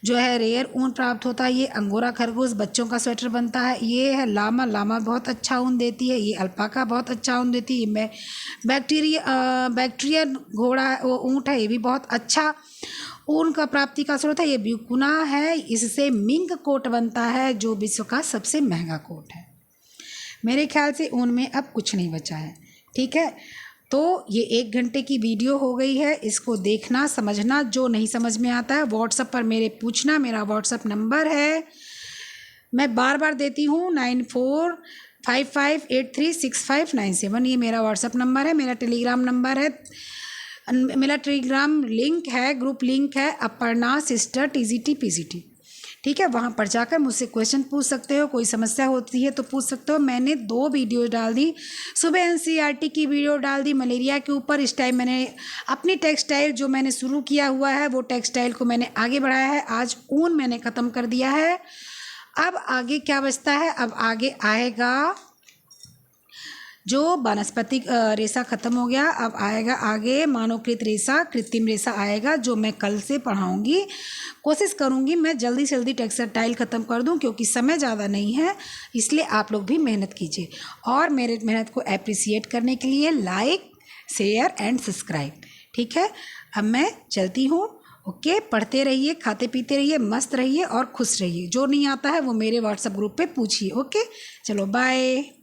जो है रेयर ऊन प्राप्त होता है। ये अंगोरा खरगोश बच्चों का स्वेटर बनता है। ये है लामा, लामा बहुत अच्छा ऊन देती है। ये अल्पाका बहुत अच्छा ऊन देती है। ये बैक्टीरियन घोड़ा वो ऊँट है, ये भी बहुत अच्छा ऊन का प्राप्ति का स्रोत है। ये ब्यूकुना है, इससे मिंक कोट बनता है जो विश्व का सबसे महंगा कोट है। मेरे ख्याल से ऊन में अब कुछ नहीं बचा है। ठीक है। तो ये 1 घंटे की वीडियो हो गई है, इसको देखना समझना, जो नहीं समझ में आता है व्हाट्सएप पर मेरे पूछना। मेरा व्हाट्सएप नंबर है, मैं बार बार देती हूँ, 55836597। ये मेरा व्हाट्सअप नंबर है। मेरा टेलीग्राम नंबर है, मेरा टेलीग्राम लिंक है, ग्रुप लिंक है अपर्णा सिस्टर TGT PGT। ठीक है, वहाँ पर जाकर मुझसे क्वेश्चन पूछ सकते हो, कोई समस्या होती है तो पूछ सकते हो। मैंने 2 वीडियो डाल दी, सुबह NCERT की वीडियो डाल दी मलेरिया के ऊपर। इस टाइम मैंने अपनी टेक्सटाइल जो मैंने शुरू किया हुआ है वो टेक्सटाइल को मैंने आगे बढ़ाया है। आज ऊन मैंने ख़त्म कर दिया है। अब आगे क्या बचता है, अब आगे आएगा जो वानस्पतिक रेशा ख़त्म हो गया, अब आएगा आगे मानवकृत रेशा, कृत्रिम रेशा आएगा, जो मैं कल से पढ़ाऊँगी। कोशिश करूँगी मैं जल्दी से जल्दी टेक्सटाइल ख़त्म कर दूँ, क्योंकि समय ज़्यादा नहीं है, इसलिए आप लोग भी मेहनत कीजिए। और मेरे मेहनत को एप्रिसिएट करने के लिए लाइक, शेयर एंड सब्सक्राइब। ठीक है, अब मैं चलती हूँ। ओके, पढ़ते रहिए, खाते पीते रहिए, मस्त रहिए और खुश रहिए। जो नहीं आता है वो मेरे व्हाट्सएप ग्रुप पे पूछिए। ओके, चलो बाय।